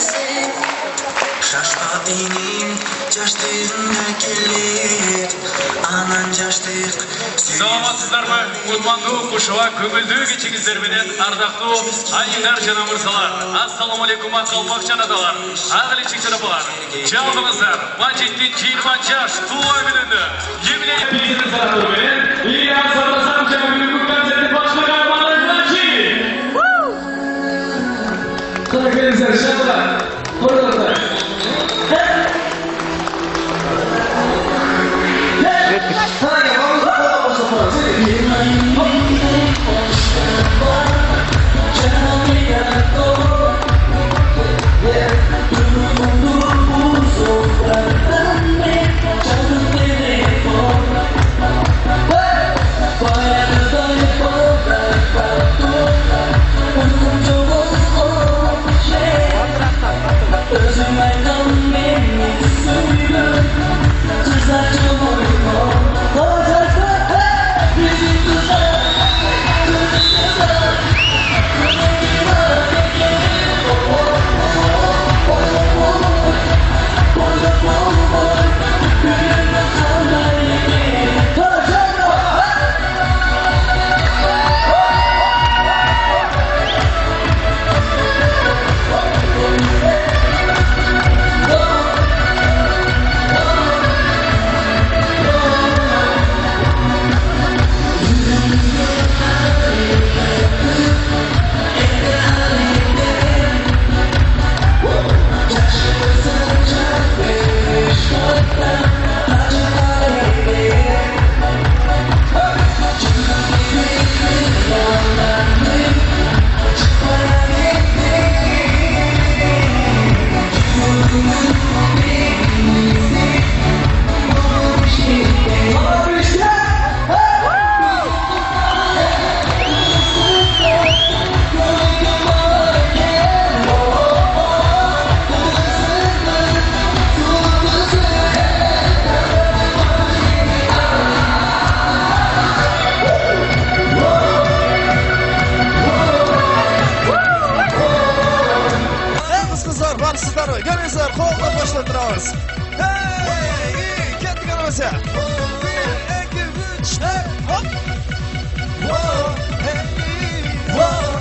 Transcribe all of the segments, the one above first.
sen Şaşma benim жаштығыңа келет Анан жаштық Саламатсыздар ма? Кутманды кушуа көңүлдүү кечиңиздер менен ардактуу айыңдар жана мырзалар. Ассаламу алейкум калмак жанаталар. Агылы чыгчырапалар. Жалбыңыздар Мажиттин 20 жаш туулган күнүндө юбилей билдирүү менен Ильяс Абрасам жана бүгүнкү концертти баштаган Малайзиячы. Кана келиңиздер иншалла. Койлоңуздар. Görüyorsunuz, kolda başlatırız. Hey, iyi, kettik anamasa. 1, 2, 3, hop. Wow, hey, wow.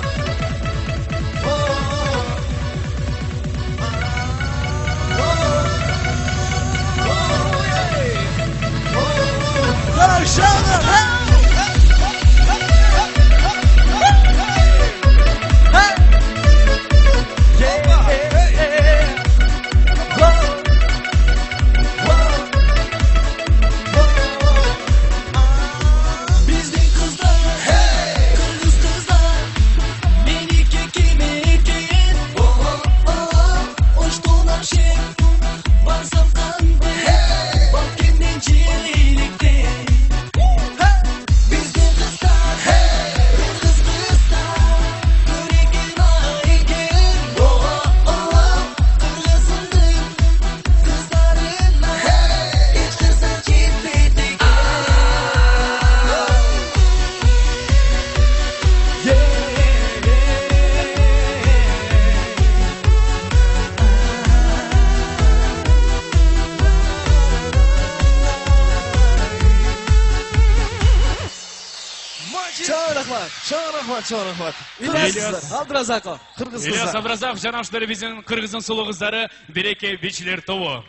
Çok rahmat. İlyas Abrazakov, Kırgız kızlar. İlyas Abrazakov жанашырлары биздин кыргыздын сулуу кыздары Береке бичилер тобу.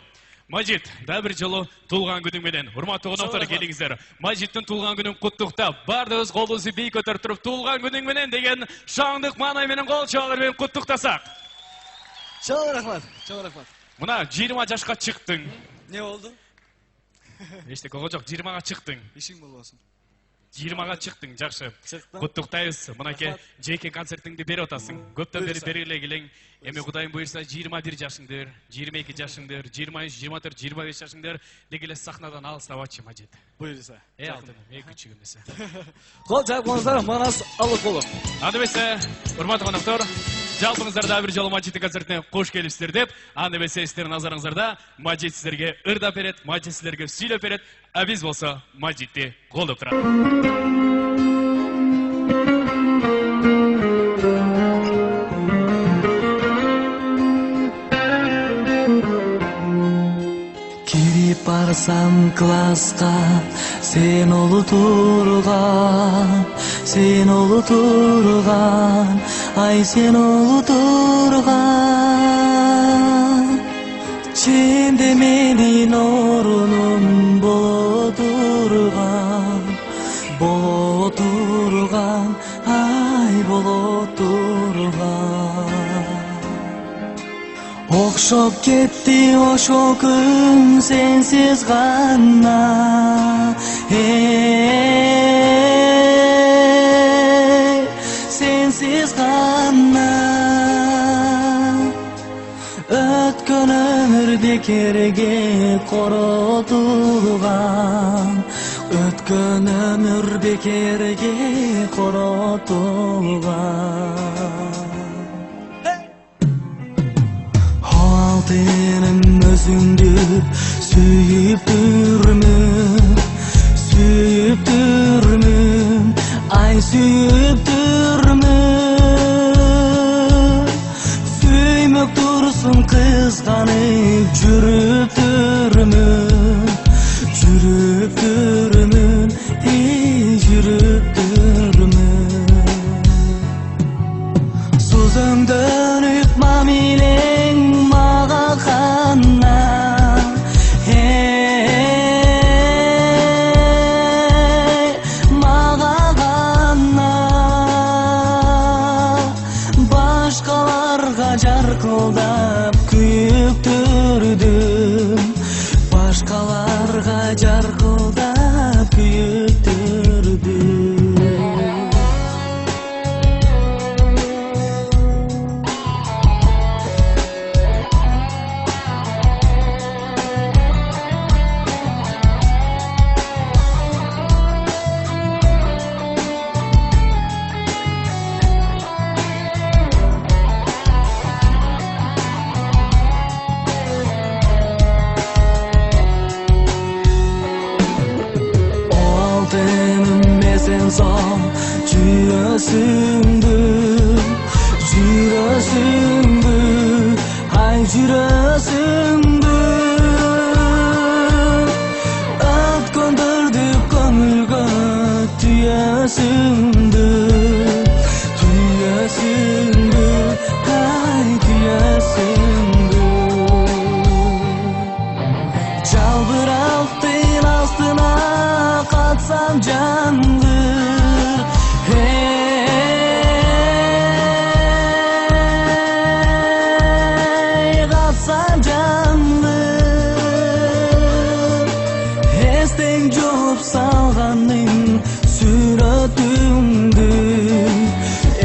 Мажит, да бир жолу туулган күнүң менен. Урматтуу коноктору келиңиздер. Мажиттин туулган күнүн куттуктап, бардыгыбыз колубузду бийик көтөрүп туруп туулган күнүң менен деген шаңдык маанай менен кол чабуулар менен куттуктасак. Çok rahmat, çok rahmat. Мына 20 жашка чыктың. Ne oldu? Эчтеке кылган жок, 20га чыктың. İşin bol olsun. 20га чыктың, жакшы. Чыктым. Куттуктайбыз. Мынакей жеке концертиңди берип атасың. Көптөн бери бергиле келең. Эми Кудайым буйрса 21 жашыңдыр, 22 жашыңдыр, 23, 24, 25 жашыңдыр дегеле сахнадан алыстабачы Мажит. Buyursa. Алтын, küçüğüm десе. Kol çarpmanızlar Manas alık olun. Аны бесе, урматтуу коноктор, жалпыңыздарда бир жолу Мажиттин концертине кош келипсиздер деп, аны бесе сиздердин назарыңыздарда Мажит сиздерге ырдап берет, Мажит сиздерге сүйлөп берет, а биз болсо Мажитти колдоп турат. Барсам класска, сен олутурган, ай сен олутурган. Чемде менин орунум боло турган, ай боло турган. Окшоп кетти ошо күн сенсиз гана, сенсиз гана. Өткөн өмүр бекерге коротулган, өткөн өмүр бекерге коротулган. Алтыным өзүңдү сүйүп түрмүн, ай сүйүп түрмүн. Сүймөк турсун кызганып жүрүп түрмүн, жүрүп түрмүн. Сузуңдөнүп мамилең мага гана, мага гана. Башкаларга жаркылдап күйүп түрдүм, башкаларга жаркылдап күйүп түрдүм. Son жүрөсүңдү, ай жүрөсүңдү. Өткөндөрдү көңүлгө түйөсүңдү, ай түйөсүңдү. Жалбырактын астына катсам жангы, салганың сүрөтүңдү,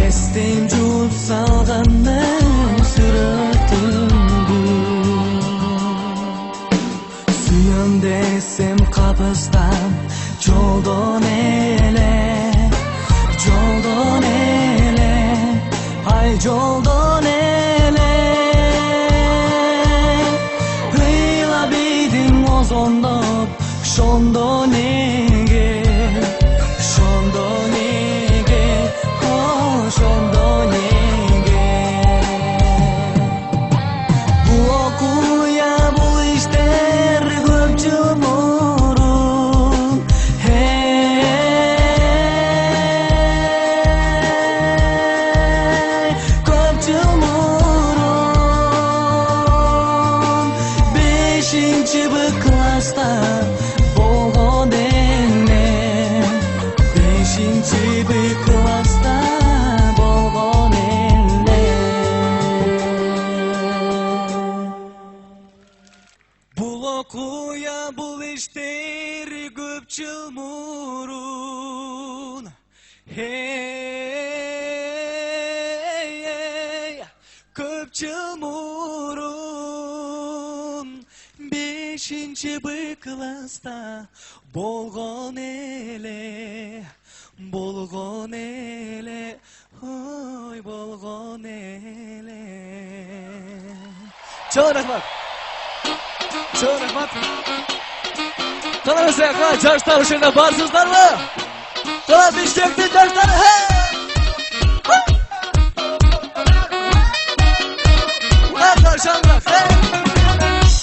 эстен жууп салганың сүрөтүңдү. Сүйөм десем капыстан жолдон эле, ай жолдон эле. Ыйлап ийдиң озондоп, шондо неге, шондо неге. Бул окуя, бул иштер көп жыл мурун, көп жыл мурун. 5-чи Б класста болгон эле, 5-чи Б класста болгон эле. Бул окуя, бул иштер көп жыл мурун, көп жыл мурун. 5-чи Б класста болгон эле, ой болгон эле. Чоң рахмат. Қаламызға жарыстар үшінде барсыздар ма? Қала Бишкектің жарыстары. Шаңырақ.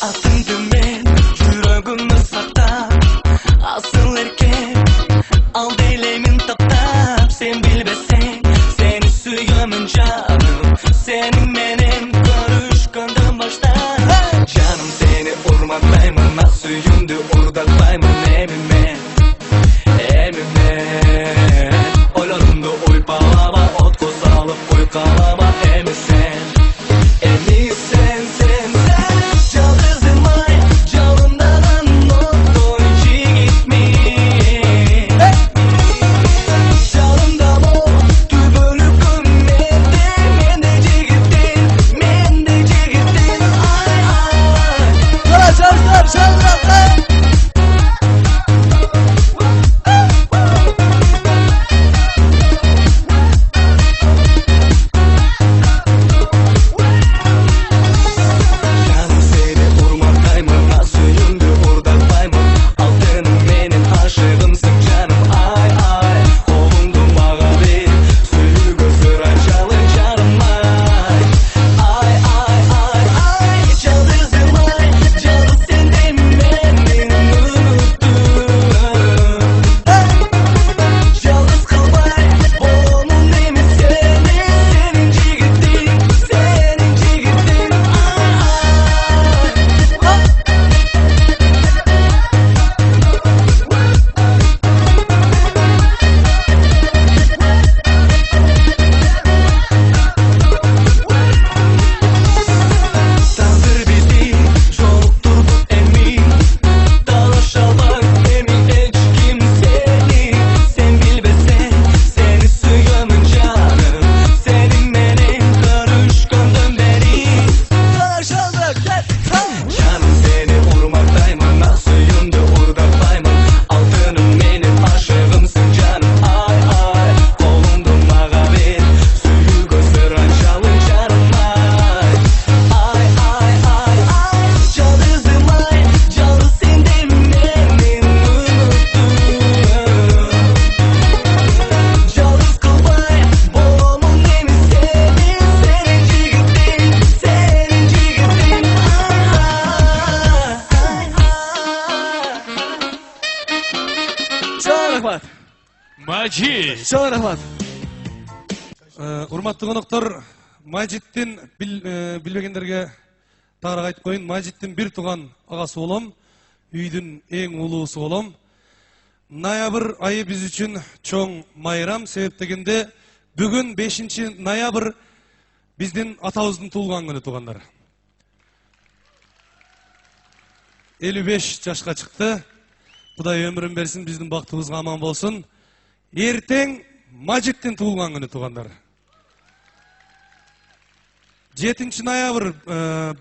Атыңды мен жүрөгүмө сактап Majid. Çok rahmat. Урматтуу коноктор, Majid'tin bilmegenlerge tara aytып koyun. Majid'tin bir tugan agası olom, üydün eң ulusu olom. Ноябрь айы biz üçün çoğ майрам, себеп дегенде бүгүн 5 ноябрь биздин атабыздын туулган күнү тугандар. 55 жашка чыкты. Кудай өмүрүн берсин, биздин бактыбызга аман болсун. Эртең Majid'tin туулган күнү тугандар. 7 ноябрь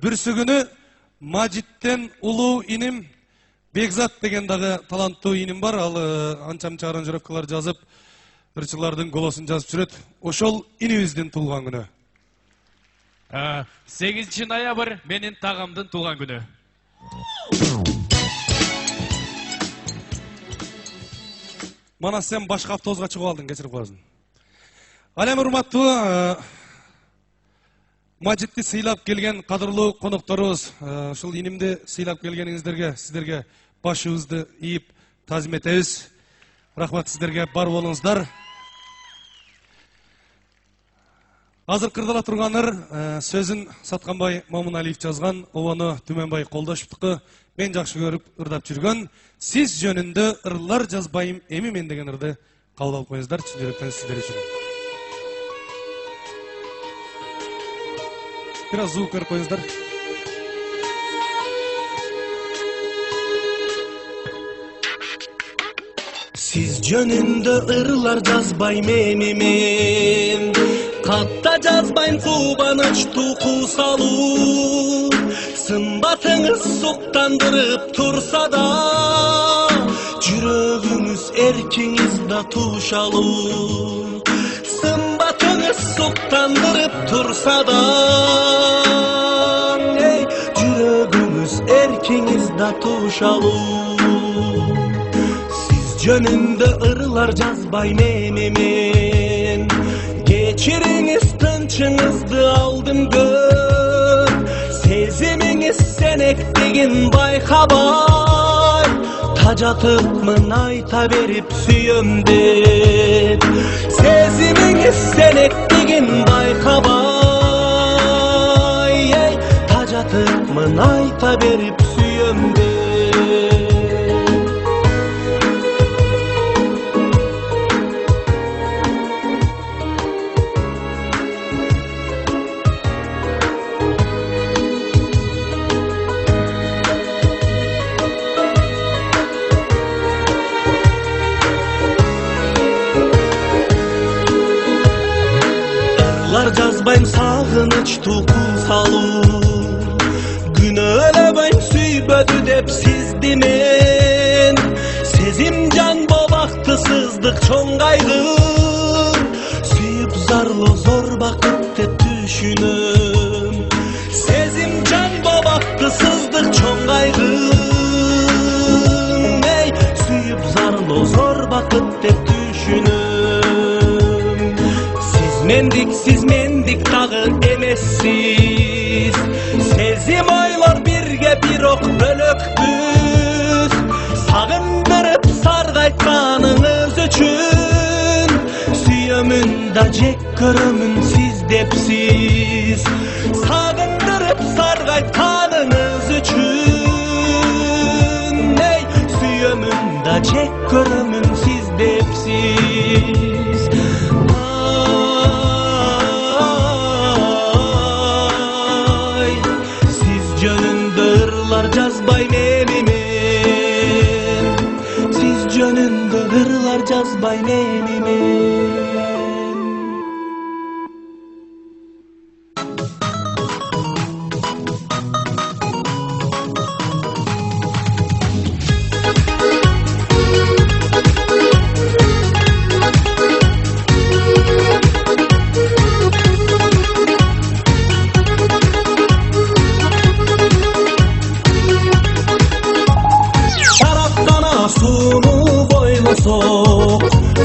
бүрсү күнү Majid'ten улуу иним Бекзат деген дагы таланттуу иним бар. Ал анча-мынча аранжировкалар жазып, ырчылардын голосун жазып жүрөт. Ошол инибиздин туулган күнү. 8 ноябрь менин тагамдын туулган күнү. Мана сен башка автобуска чыгып алдың, кечирип коесуң. Ал эми урматтуу Majid'ти сыйлап келген кадырлуу конокторубуз, ушул инимди сыйлап келгениңиздерге, сиздерге башыбызды ийип тазим этебиз. Рахмат сиздерге, бар болуңуздар. Азыр кырдала турганыр сөзүн Сатканбай Мамуналиев жазган, обону Түмөнбай Колдошевдуку мен жакшы көрүп ырдап жүргөн "Сиз жөнүндө ырлар жазбайым эми мен" деген ырды кабыл алып коюңуздар. Чын жүрөктөн сиздер үчүн. Biraz звук берип коюңуздар. Siz жөнүндө ырлар жазбайм эми мен, катта жазбайм кубанычтуу куусалуу. Сымбатыңыз суктандырып турса да, жүрөгүңүз эркиңиз да туушалуу. Сымбатыңыз суктандырып турса да, жүрөгүңүз эркиңиз да туушалуу. Siz жөнүндө ырлар жазбайм эми мен, кечириңиз тынчыңызды алдым көп. Сезимиңиз сенектигин байкабай, тажатыпмын айта берип сүйөм деп. Сезимиңиз сенектигин байкабай, тажатыпмын айта берип сүйөм деп. Жазбайм сагынычтуу куусалуу, күнөөлөбөйм сүйбөдү деп сизди мен. Сезим жан бабакты сыздык чоң кайгы, сүйүп зарлоо зор бакыт деп түшүнөм. Сезим жан бабакты сыздык чоң кайгы, сүйүп зарлоо зор бакыт деп түшүнөм. Siz mendik dağı emessiz, sezim oylor birge bir ok bölökbüz. Sagındırıp sargaytkanыңыз üçün, süyömün da jek körömün siz depsiz. Sagındırıp sargaytkanыңыз üçün, süyömün da jek körömün siz depsiz. Жазбайм эми мен, сиз жөнүндө ырлар жазбайм эми мен.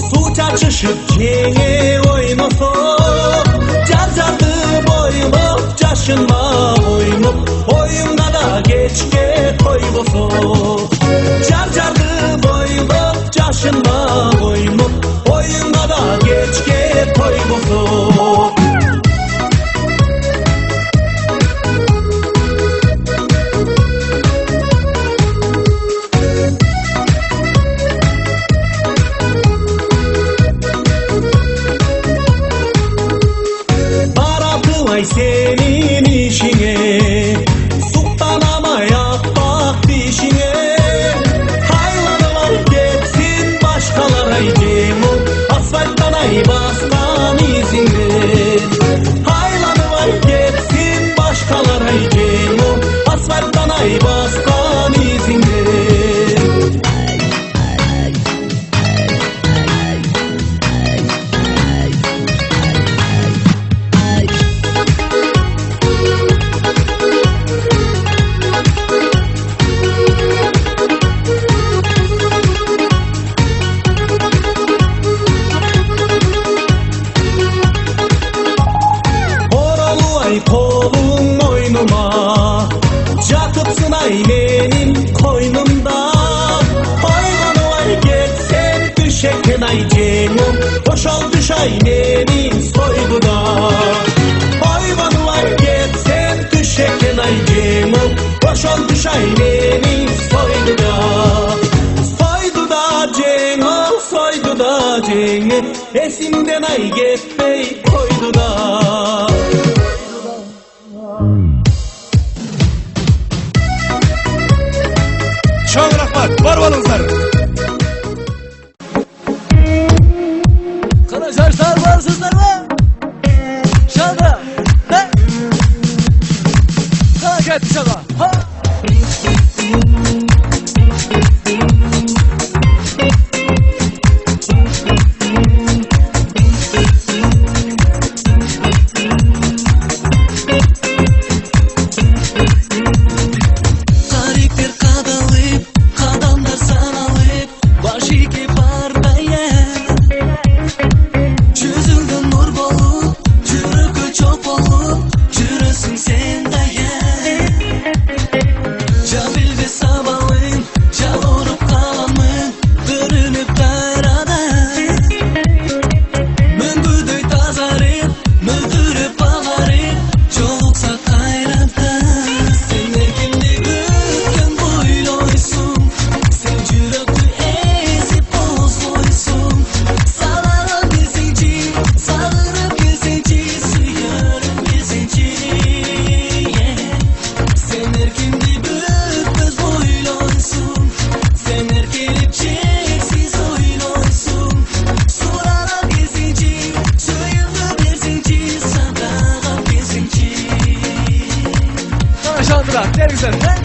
Su çarçışıp kenge oynasok, Carcardı boylup caşınma oynup, oyunda da geçke koybosok. Carcardı boylup caşınma oynup, oyunda oynosun. Baratılay senin işine, sultanamaya bak dişine. Haylanılar geçsin başkalara cemul, asfalttan ay bastan izinden. Haylanılar geçsin başkalara cemul, asfalttan ay bastan izinden. Kolum oynuma, catıpsın ay benim koynumda. Hayvanı var geçsen düşeken ay canım, boşal düş ay benim soyduda. Hayvanı var geçsen düşeken ay canım, boşal düş ay benim soyduda. Soyduda canım, soyduda canım, esimden ay gitmey koyduda. Çok rahmat, var olunuzlar. Karacaşlar varsızlar mı? Şalda. Ne? Kalk et şalda. Ha! Şandırak, ne güzel, he?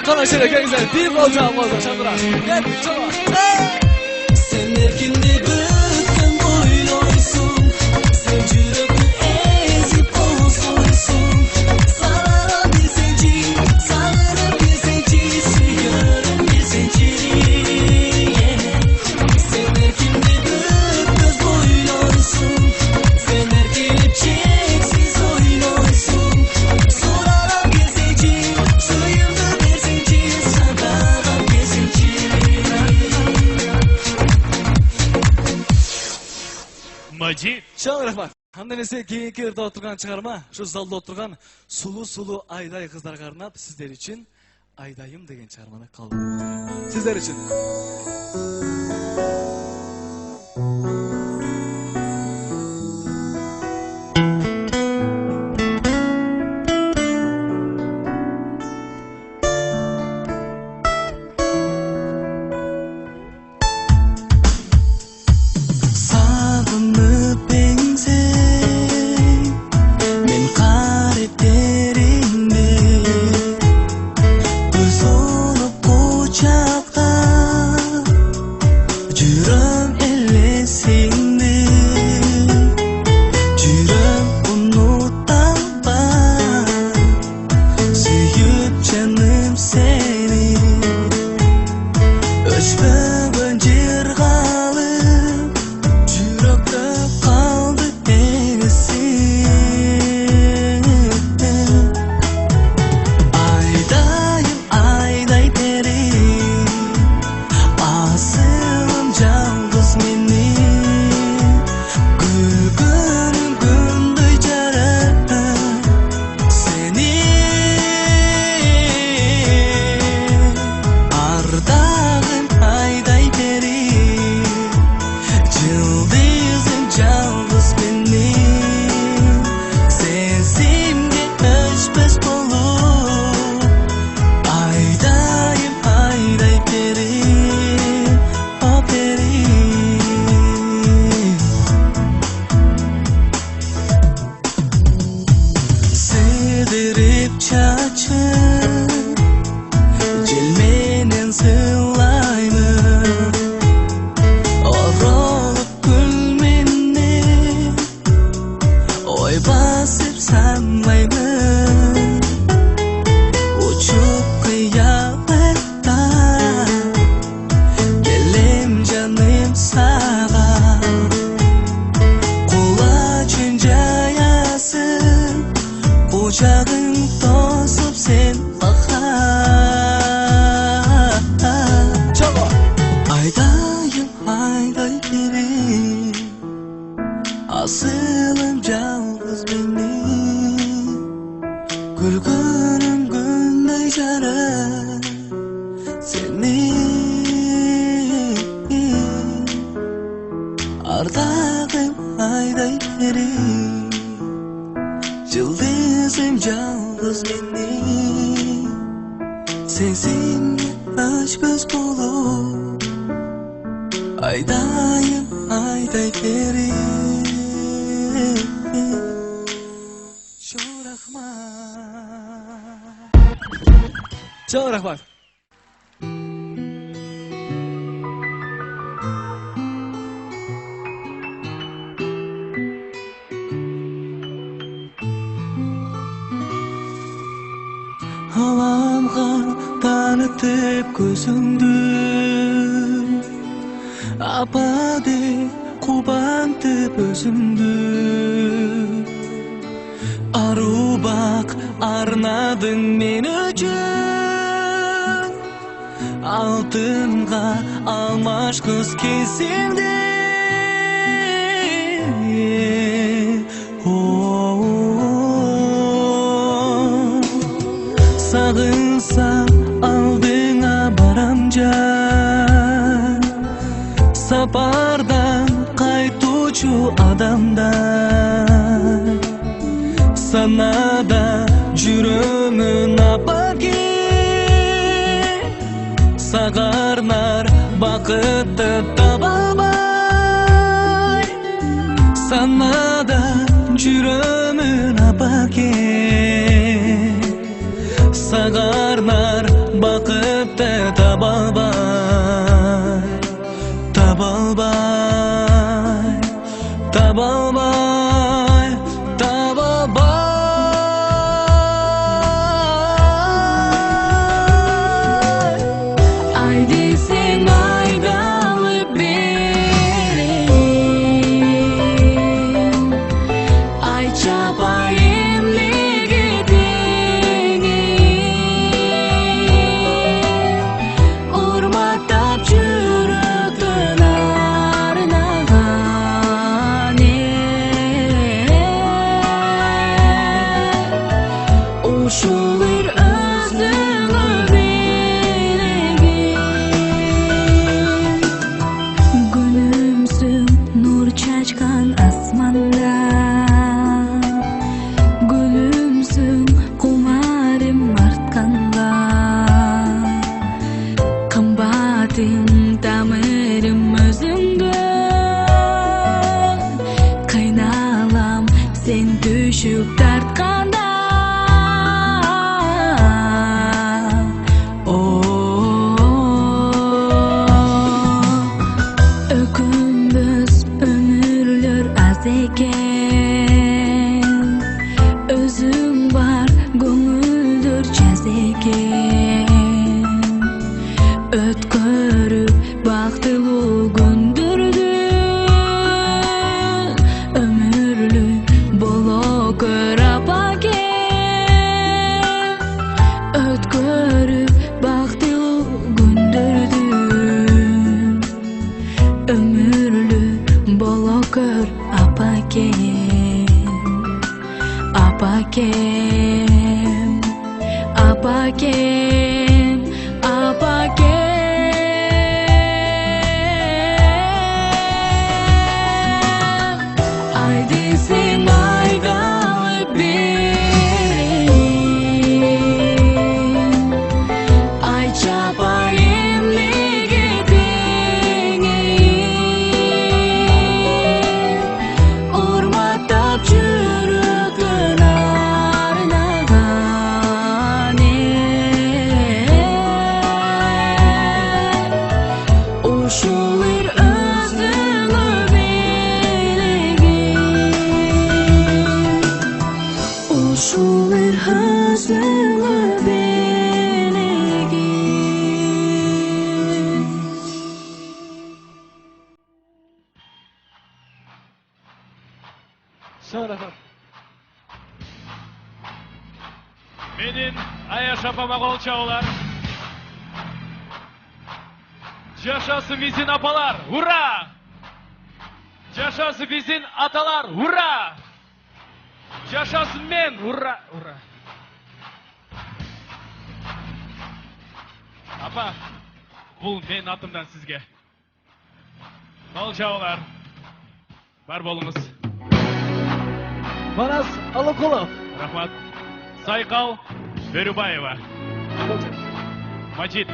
Sana şöyle güzel bir olacağım olacak Şandırak. Gel bir çaba. Sen erkinde bıkkın boyloysun, sen cürüklü ezip olsoysun. Sararım bir seci, sararım bir seci, suyarım bir seci. Sen erkinde bıkkın boyloysun, sen erkelip çeksiz oynoysun. Sorarım Majid. Çok rahmat. Handan ese keyinki yerde oturgan çıkarma, şu zalda oturgan sulu ayday kızlarga arnap sizler için Aydayım degen çıkarmаны kaldı. Sizler için. Sağınıp ensem men qarip derinde Göz olup kucakta Жүрөм элесиңди Жүрөм унуталбай Сүйүп жаным сени Өчпөгөн жыргалып Жүрөктө калды эсин Айдайым айдай бери Асылым жалгыз менин Күлгөнүм күндөй жарат сени Ардагым айдай бери Жылдызым жалгыз менин Сенсимге өчпөс болуп Айдайым айдай бери О бери Сыдырып чачып Жел менен сыйлаймын Оролуп күл менен Ой басып санлаймын Учуп кыяматта Келем жаным сага Кулачын жаясың Кучагың тосуп сен бака Çaba. Айдайым айдай бери Асылым жалгыз менин Күлгөнүм күндөй жарат сени Ардагым айдай бери Жылдызым жалгыз менин Сенсимге өчпөс болуп Айдайым айдай бери Çok rahmat Çok rahmat. Alamga tanıtıp gözüңdү Apa de kubantып өзүңдү Ару бак арнадың мен үчүн Алтынга алмаш кыз кезимди Sağınsa aldığına baram can Sapardan kaytucu adamdan Sana da jürömün apaki Sağarlar bakıtı tababay Sana da jürömün apaki Sağarlar bakıpta tabalbay Tabalbay Tabalbay Tabalbay Haydi sen aydalıp beri Ay çapayım ligedini Urmakta Hayatım damarım özüngde Kaynalam sen düşüp tartkanda Ökündüz ömürler az eken Özüm var gönüldür caz eken Ötkörüp baktılı gündürdü Ömürlük bolo körap aken Ötkörüp baktılı gündürdü Ömürlük bolo kör apaken Apaken Apaken Apaken Haydi sen aydalı benim Ay çaparım ligedin Urmattap çürüktün Uşulur özünü belegin Uşulur özünü belegin Sonra efendim. Menin ayaşapama kol çağılar. Yaşasın bizim apalar, hurra! Yaşasın bizim atalar, hurra! Yaşasın men, hurra, hurra! Apa, bu men atımdan sizge. Kol çağılar. Var bolunuz. Manas Alakolov. Rahmat. Saykal Börübayeva. Majid.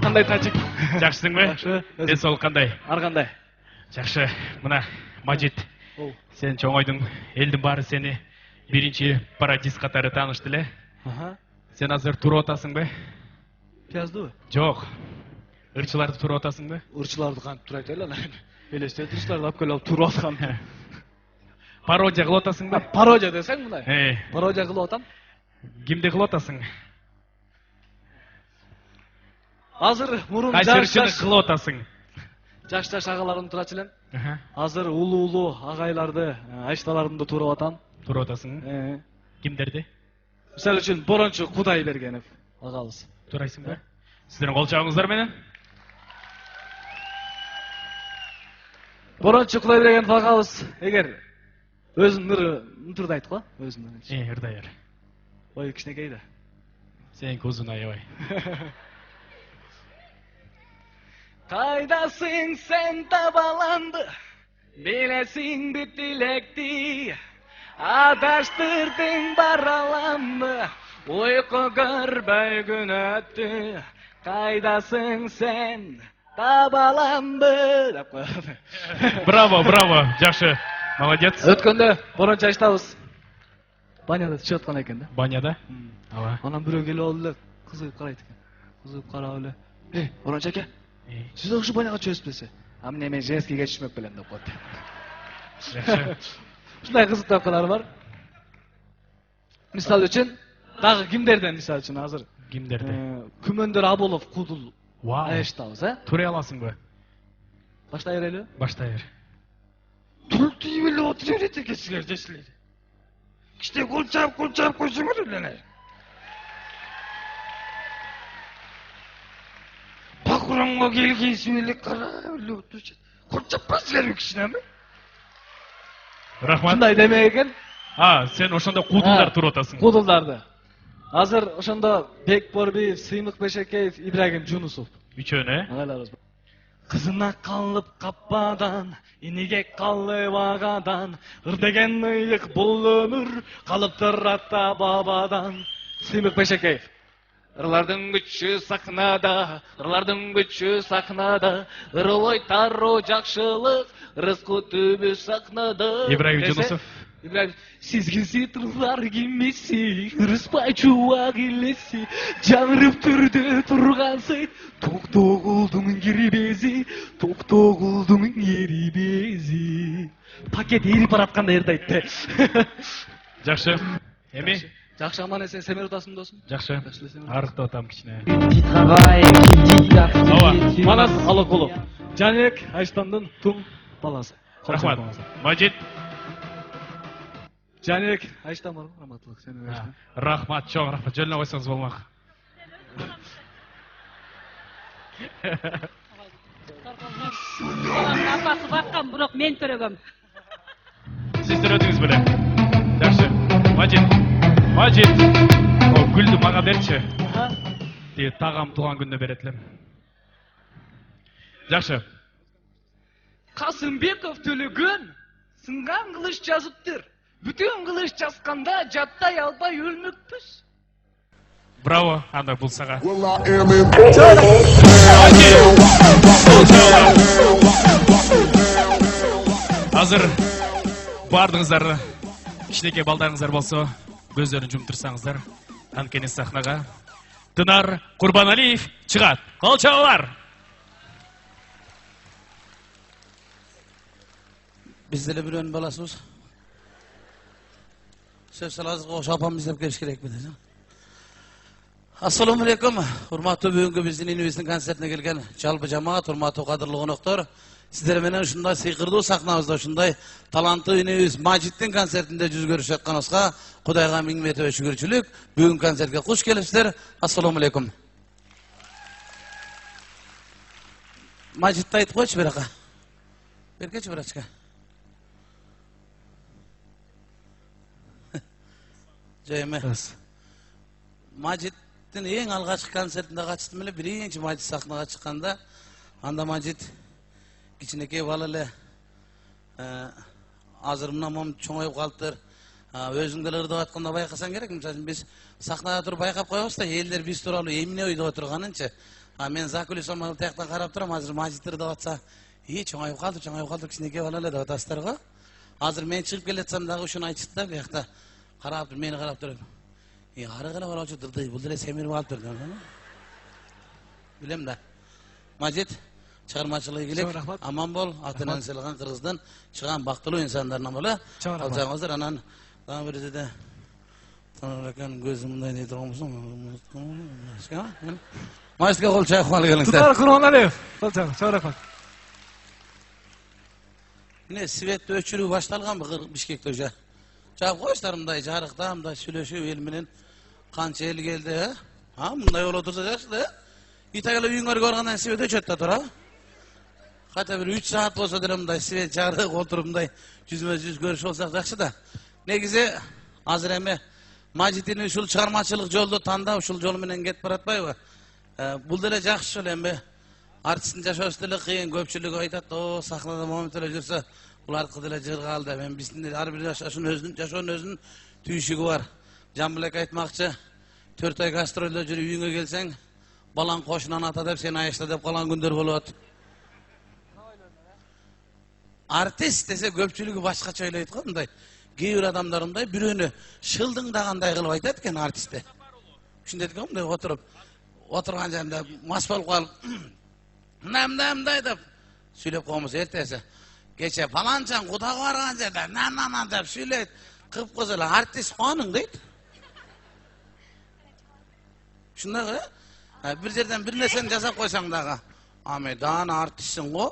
Qanday tajik? Жақсысың ба? Жақсы. Денсаулық қандай? Ар qanday? Жақсы. Мына Majid. Ол. Сен чоңойдың елдің бары сені бірінші парадис қатары танышты ле? Аха. Сен азыр тура отасың ба? Piyazdı. Жоқ. Ырчыларды тура отасың ба? Urçulardı qanday turaydı lan. Elestedi urçulardı alып kelip turup atkan. Пародия қылып отасың ба? Parodiya desek bunday. Parodiya qilib otam. Кімде қылып отасың? Hazır murun Қайсы jaş ырчыны қылып отасың? ағаларым турачылен. Аха. Hazır ulu ағайларды, айшталарымды турап атам. Тура отасың? Кімдерді? Misal üçün Boronçu Құдайбергенов ағалыз. Турайсың ба? Сіздердің қол жағыңыздар менен? Boronçu Құдайбергенов ағалыз егер өзінің нұрды айтты ғой, өзінің. Ырдайыр. Ой, кішінекейді. Сен көзін аябай. Kaydasın sen tabalandı, bilesin bir dilekti. Adaştırdın baralandı, uyku görmey gün öttü. Kaydasın sen tabalandı. Браво, браво, жақсы. Молодец. Өткенде боронча айтабыз. Баняда түшүп аткан экен да. Баняда? Ава. Анан бирөө келип алды эле, кызыгып карайт экен. Кызыгып карап эле. Боронча аке, сиз ошо баняга түшөсүзбү? А эмне мен женскийге түшмөк белем деп койду. Жақсы. Ушундай кызык тапкалар бар. Мисал үчүн, дагы кимдерден мисал үчүн азыр Кимдерде? Күмөндөр Абулов Кудул Вау. аштабыз, Туре аласың ба? Баштай берели? Баштай бер. Туруп тийип эле отура берет экенсиңер десилер. Кичте кулчап койсоңор эле. Бакуранга келгенсиң эле кара эле отурчу. Кулчаппасыңарбы кичинеми? Рахмат. Шундай демек экен. Сен ошондо кудулдар туруп атасың. Кудулдарды. Азыр ошондо Бек Борбиев, Сыймык Бешекеев, Ибрагим Жунусов. Үчөөнү, Ағайларыбыз бар. Кызына қалып қаппадан, иниге қалып ағадан, ыр деген ыйық бұл өмір, қалып тұратта бабадан. Сыймык Бешекеев. Ырладың күчі сахнада, ырлардың күчі сахнада, ырылой тару жақшылық, рызқы түбі сахнада. Ибраим Жунусов. Ибраим, сезгенсе тұрлар кемесі, ырыспай чуа келесі, жаңырып түрді тұрғансый, тоқтоғылдың еребезі, тоқтоғылдың еребезі. Пакет еріп баратқанда ерді айтты. Жақсы. Эми? Жақшы аман есен семер ұтасың досым? Жақсы. Арықты отам кішіне. Манас Алакулов. Жанек Айштандың тұң баласы. Рахмат. Мажит. Жанек Айштан бар, раматылық. Рахмат, чоң рахмат. Жөліне қойсаңыз болмақ. Апасы баққан, бірақ мен төрегім. Сіз түрөдіңіз біле. Жақсы. Мажит. О, гүлді маға берші. Тағам туған күнді беретілім. Жақсы. Қасымбеков төлігін сынған қылыш жазыптыр. Бүтін қылыш жазқанда жаттай албай өлмекпіз. Браво, анда бұл саға. Азыр бардыңыздар, кішінеке балдарыңыздар болса, көздерін жұмтырсаңыздар, анкені сахнаға. Дынар Құрбаналиев шығат. Қол чағылар! Bizde bir ön balasız. Söz salazı koş apam bizde bir gerek mi diyeceğim. Assalamu alaikum. Hurmatlı bugünkü bizden üniversitenin konsertine gelgen çalbı cemaat, hurmatlı kadırlı konuklar. Sizlere menen şunday sıyqırdı sahnamızda şunday talantlı üniversite Majit'in konsertinde yüz görüş etkanızga Kudayga ming mertebe şükürçülük. Bugün konsertge hoş gelipsizler. Assalamu alaikum. Majit'te ayıp koç bir aka. Bir geç bir açka. Ceyme. Majit'in en alğaçkı konsertinde kaçtım bile birinci Majit sahnaga çıkkanda anda Majit içindeki valalı azırımdan mom çoğayıp kalıptır. Özündeler de atkanda baykasan gerek mi? Biz sahnada turup baykap koyuyoruz da eller biz turalı emine uydu oturganınca. Men Zakuli Somalı tekten karap turam hazır Majit'leri de atsa iyi çoğayıp kaldı içindeki valalı da ataslar go. Hazır men çıkıp geletsem dağı şunu ayçıttı da bir yakta karap dur, meni karap durup. Arıgıla var olcu dırdı, bu dile semir var durdu. Bilem de. Majit, çağırmaçılığı gelip, aman bol, atından selgan Kırgız'dan çıkan baktılı insanlarına bolu. Alacağımızdır, anan, daha birisi de, tanırken gözümden neydi olmuşsun? Majit'e kol çay kumalı gelin. Tutar Kurbanaliyev. Kol çay, çok rahmat. Ne, Sivet'te öçürüğü baştalgan mı Bişkek'te hoca? Çağ koçlarımda, çağırıqtağımda, sülöşü ilminin kança el geldi. Ha, bunda yol otursa yaşlı. İtakala üyünleri görgenden Sivet'e çötte dur ha. Hatta bir 3 saat olsa dilimde Sivet çağırık oturumda yüz görüş olsak yakşı da. Ne güzel, hazır eme, Majit'in uşul çıkarmaçılık yolda tanda uşul yolumenen get baratpay var. Bul dile jakşı şöyle eme, artistin yaşaştılığı kıyın, köpçülük aytat, o sahnada momentele жүрсе, ular kıdıyla jır kaldı. Ben bizden her bir yaşaşın özünün tüyüşüğü var. Canbılek aytmakçı, 4 ay gastrolde жүрüp үйüne gelsen, balan koşunan ata dep seni ayışta dep kalan gündür buluat. Artist dese köpçülüğü başka söyleyip koyunday. Geyir adamlarınday birini şıldın dağınday kılıp aytatken artiste. Şimdi dedik onday oturgan janda masbal kalıp namday dep söylep koymuş ertesi. Geçe falancan kudak vargan janda nan dep söyleyip kıpkızılı artist konun deydi. Şunday bir yerden birine sen jasap koysan dağı. Ame dağın artistsin o.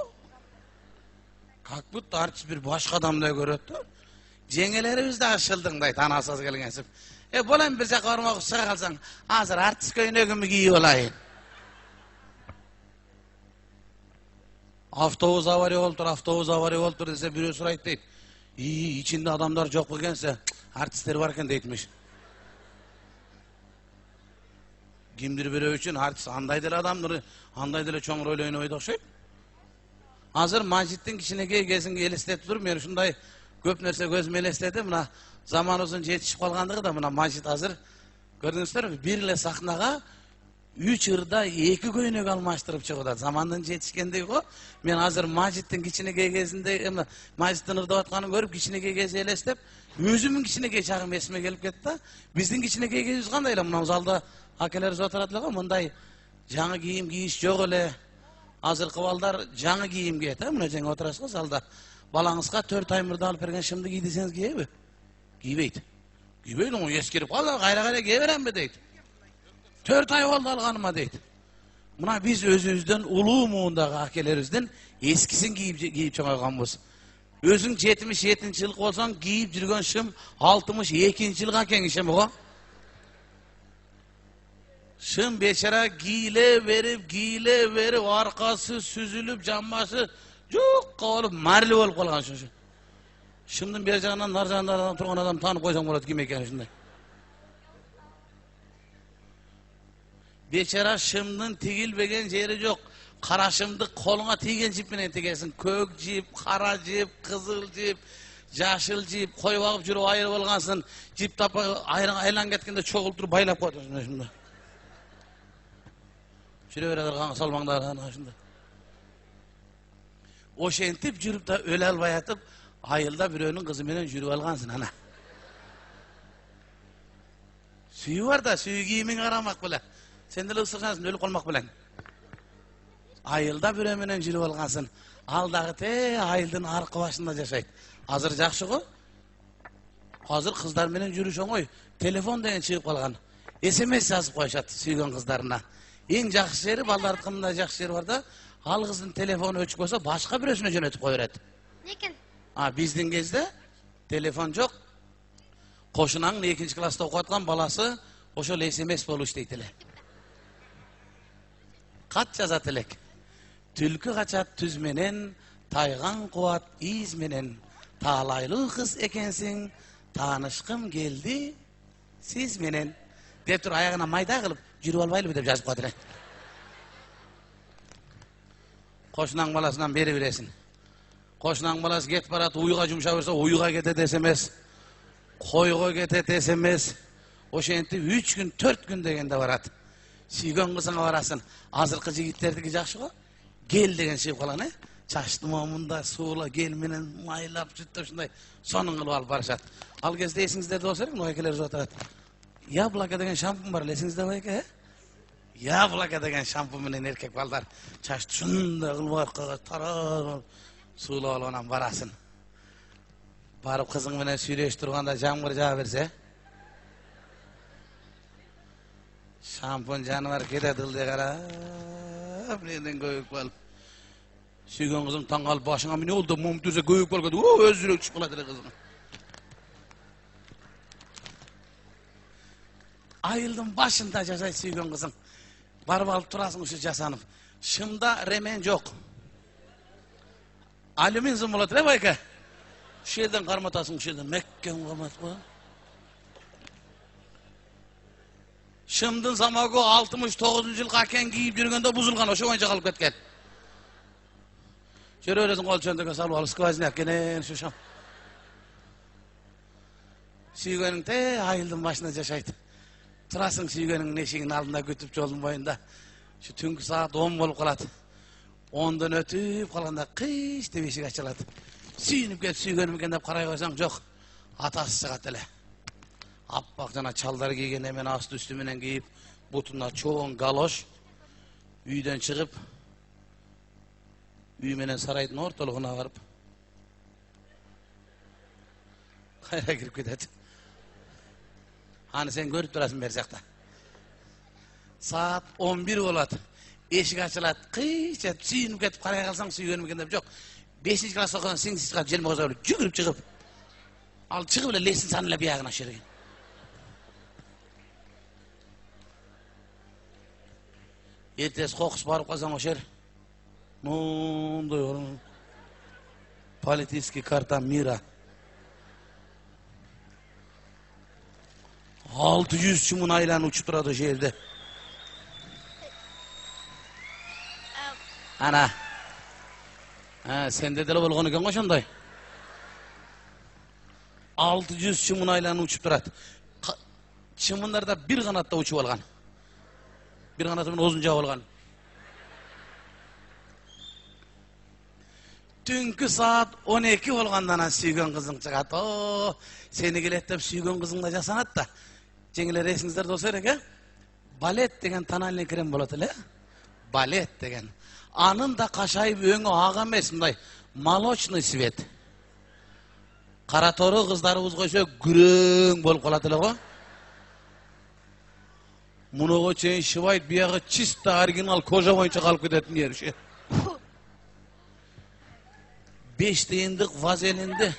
Как будто artist bir başka adamda görüyordu. Cengelerimiz de aşıldın dayı tanasız gelgesip. Bolan bir sefer varmak çıka kalsan hazır artist köyüne gümü giyiyor olayı. Avtobus avari oltur dese biri sırayt deyip. İyi içinde adamlar çok bulgense artistler varken deyitmiş. Kimdir biri için artist andaydılar adamları andaydılar çoğun rol oyunu okşayıp. Hazır Majit'in kişine gelsin elestet durmuyor. Şunday köp nerse gözüm elestedi. Buna zaman uzun yetişip kalgandığı da buna Majit hazır. Gördünüzler mi? Bir ile sahnaga 3 ırda 2 köynök almaştırıp çıkıp zamandan yetişkendeki o. Men hazır Majit'tin kiçineke kezinde, Majit'tin ırda atkanı görüp kiçineke kezi elestep, özümün kiçineke çağım esime gelip ketdi da, bizdin kiçineke keziz kandayla, mına zalda akelerimiz oturatlığa, mınday жаңы kiyim giyiş yok öyle. Hazır kıvaldar жаңы kiyim giyet, mına жаңы oturasınız zalda. Balаңızga 4 ay mırda alıp bergen şımdı giydiseniz giyeybi? Giybeydi. Giybeydi, o eskirip kalır, gayra giye veren mi deydi. 4 ay oldu alganıma deydi. Buna biz özümüzden, ulu muğundaki akelerimizden eskisin giyip çoğalganbız. Özün 77 yıllık olsan giyip жүрген şım 62 yıllık aken işem o. Şım beçara giyile verip arkası süzülüp canması çok olup marli olup kalgan şu. Şımdın bir canından nar canından turgan adam tanıp koysam болады kim ekeni şunday. Beçara şımdın tigilbegen jeri yok. Kara şımdı koluna tigen jipmenen tigesin. Kök jip, kara jip, kızıl jip, jaşıl jip, koyup alıp жүрүп ayırıp algansın. Jip tapa aylan ketkende çoğulturup baylap koyuyorsun şunda. Şöyle öyle salmanglar şunda. O şentip жүрüp da öyle albay atıp ayılda biröөнүн kızı menen жүрüp algansın ana. Suyu var da suyu giyimin aramak bile. Sen de ısırsansın ölüp kalmak bilen. Ayılda biröö menen жүрüp algansın. Aldagı te ayıldın arka başında yaşayt. Hazır jakşı go. Hazır kızlar menen жүрүшөң ой. Telefon degen çıkıp kalgan. SMS yazıp koyuşat süygen kızlarına. En jakşı jeri baldartkımda jakşı jeri var da al kızın telefonu öçük bolsa başka biröösüne jönötüp koyurat. Nekin? Bizdin kezde telefon yok. Koşunanın 2. klasta okuyatkan balası oşol SMS boluş deytile. Kat yazat elek. Tülkü kaçat tüz menen, taygan kuat iz menen. Talaylı kız ekensin, tanışkım geldi siz menen. Dep tur ayağına mayda kılıp жүрüp albaylı dep жазıp koyatile. Koşunan balasından beri bilesin. Koşunan balası get barat uyuğa jumşa berse uyuğa ketet SMS. Koygo ketet SMS. O şenti 3 gün 4 gün degende barat. Sүйgön kızına barasın. Azırkı jigitlerдики jakşı go. Gel degen şey kalan he. Çaştı munda suula gel menen maylap jüttüp şunday sonun kılıp alıp barışat. Al kezde esiңiздерде болсо керек, noykeler oturat. Yablaka degen şampun var, esiңizde noyke he? Yablaka degen şampun menen erkek balдар. Çaştı şunday kılıp arkaga tarar suula alıp barasın. Barıp kızың menen süyleşip turganda жаңбыр жаа берсе, şampun canavar kete dıldı qarap, neden köyük bal. Sүйgen kızın taң alıp başına mine oldu, mum düze köyük bal kedi, öz yürek çıkıp kaladı kızın. Ayıldın başında yaşay sүйgen kızın. Barıp alıp turasın uşu jasanıp. Şımda remen yok. Alümin zım oladı, ne bayka? Şu yerden karmatasın, şu yerden Mekken karmat koy. Şımdın zamago 69 yıl kaken giyip yürügende buzulgan, o şu oyunca kalıp ketken. Şöyle öylesin kol çöndüğüne salıp alıp skvazine genen şu şam. Sүйgenin te ayıldın başına yaşaydı. Turasın sүйgenin eşiğinin aldında götüp yolun boyunda. Şu tünkü saat 10 bolup kaladı. 10'dan ötüp kalanda kış dep eşik açıladı. Sүйünüp gelip sүйgönümken dep karay koysam yok. Atası çıkat ele. Appak jana çaldar giygen hemen astı üstü menen giyip butunda çoğun galoş. Üyden çıkıp üy menen saraydın ortalıgına varıp kayra kirip ketedi. Hani sen görüp durasın berzakta. Saat 11 oladı. Eşik açıladı. Kıyç et sүйünüp ketip karay kalsam sүйgönümken dep yok. 5. klasta okuyan siңisi çıkıp jelme koza böyle жүгүрүп çıkıp al çıkıp bile lesin sanıyla bir ayağına şergen. Ertesi kokus barıp kalsam o şer. Nondoy oğlum. Politiski karta mira. 600 çumun aylanı uçup duradı şehirde. Ana. Sende dele bolgon eken oşondoy. 600 çumun aylanı uçup durat. Çımınlarda bir kanatta uçup algan. Bir kanatımın uzunca olgan. Dünkü saat 12 olgandan sүйgön kızың çıgat. Oo, seni gelettep sүйgön kızың da jasanat da. Жеңілер есіңіздер болса керек, ә? Балет деген танальный крем болады эле. Балет деген. Анын да кашайып өңү ага эмес, мындай молочный цвет. Кара тору кыздарыбыз койсо күрөң болуп калат эле го. Мунуга чейин шыбайт, биягы чисто оригинал кожа боюнча калып кететін жери. 5 тиындык вазелинди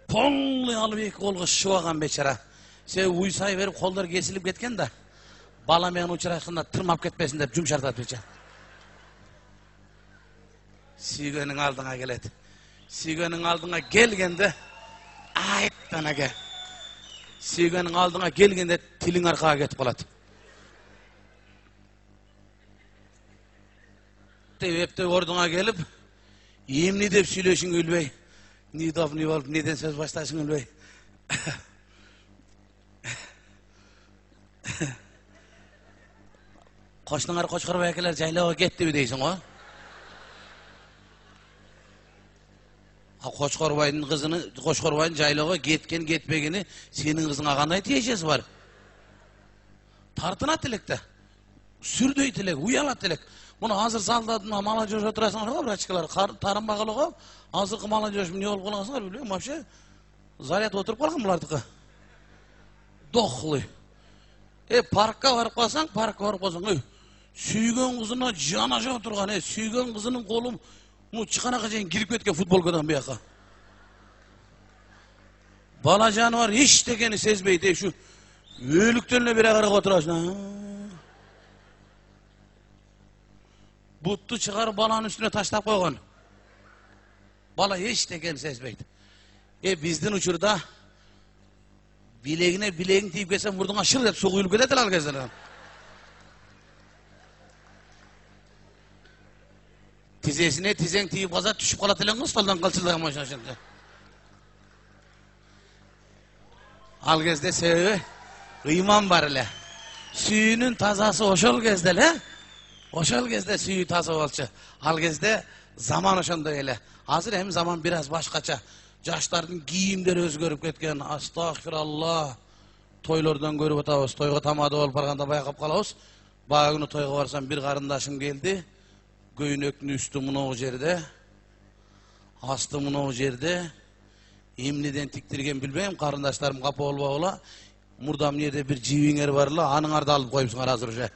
полный алып эки колго шыбаган бечара. Sen uysay verip kolları kesilip ketken de bala meğen uçurashkanda tırmap ketmesin dep jumshartat becha. Sүйgөнүң алдыңа келет. Sүйgөнүң алдыңа келгенде айттан аке. Sүйгөнүң алдыңа келгенде тилиң аркага кетип калат. Тепте ордуңа келип, эмне деп сүйлөшүң билбей, нидов не болуп, неден сөз башташың билбей. Koştunlar Koçkorba ekeler jaylaga ketdi deysin o. Koçkorbay'ın kızını, Koçkorbay'ın jaylaga ketken ketmegeni senin kızına qanday tiyejesi var. Tartına tilekte. Sürdöy tilek, uyala tilek. Bunu hazır saldatına mala joş oturasınlar o vraçkalar. Tarım bağılığı hazırkı mala joş ne olup kalasınlar biliyor musun? Вообще zaryat oturup kalkan bulardıkı. Doqlı. Parkka varıp kalsan, parkka varıp kalsan. Sүйгөн kızına janaşa oturgan, sүйгөн kızının kolum çıkana çeyin girip ketken futbolkadan bir yaka. Bala canavar hiç tekeni sezbeydi şu ölüktenle bir ağırık oturasın. Buttu çıkarıp balanın üstüne taşlap koygan. Bala hiç tekeni sezbeydi. Bizden uçurda bileğine bileğin tiyip geçsen vurdun aşır hep soğuk ülke de al gezden. Tizesine tizen tiyip kaza düşüp kalatilen kız taldan kalçılayamaşan şimdi. Al gezde sebebi iman var ile. Suyunun tazası oşol gezde le. Oşol gezde suyu taza olçu. Al gezde zaman oşanda öyle. Hazır hem zaman biraz başkaça. Yaşların giyimleri özgörüp ketken. Astagfirullah. Toylardan görüp otabız. Toyga tamada olup barganda bayakap kalabız. Bağını toyga varsan bir karındaşım geldi. Göynökün üstü muna o jerde. Astı muna o jerde. Emniden tiktirgen bilmeyim. Karındaşlarım kapı olba ola. Murdam yerde bir jivinger varla. Anın arda alıp koyupsun hazır hoca.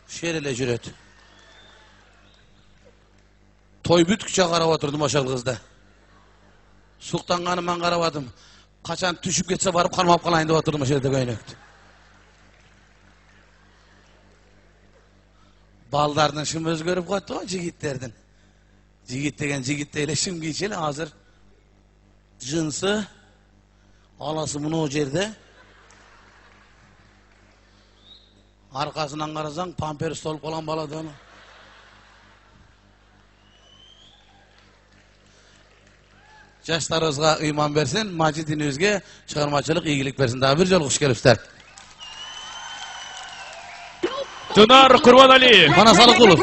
Şerele jüret. Toy bütküçe karab oturdum aşal kızda. Suqtanganım ben karabadım. Kaçan düşüp geçse varıp kalmap kalayın da oturdum aşalda göynöktü. Baldardan şım özgörüp koydu o jigitlerden. Jigit degen jigitteyle şım giyçeli hazır. Jınsı. Alası bunu o jerde. Arkasından karasan pampers olup olan baladı onu. Yaşlarınızga iman versin, Macidinizge çıkarmacılık, iyilik versin. Daha bir yol hoş gelipsizler. Tunar Kurbanaliyev. Bana sağlık olur.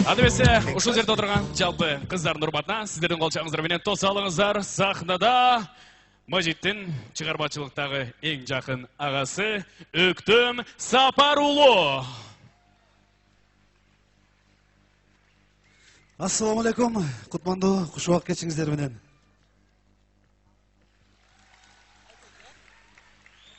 Адыбесе, ушул жерде отурган жалпы кыздардын урматына сиздердин кол чабыңыздар менен тосуп алыңыздар. Сахнада Мажиттин чыгармачылыктагы эң жакын агасы Өктөм Сапар уулу. Assalamu alaikum, kutmandu, kuşuvak geçinizler menен.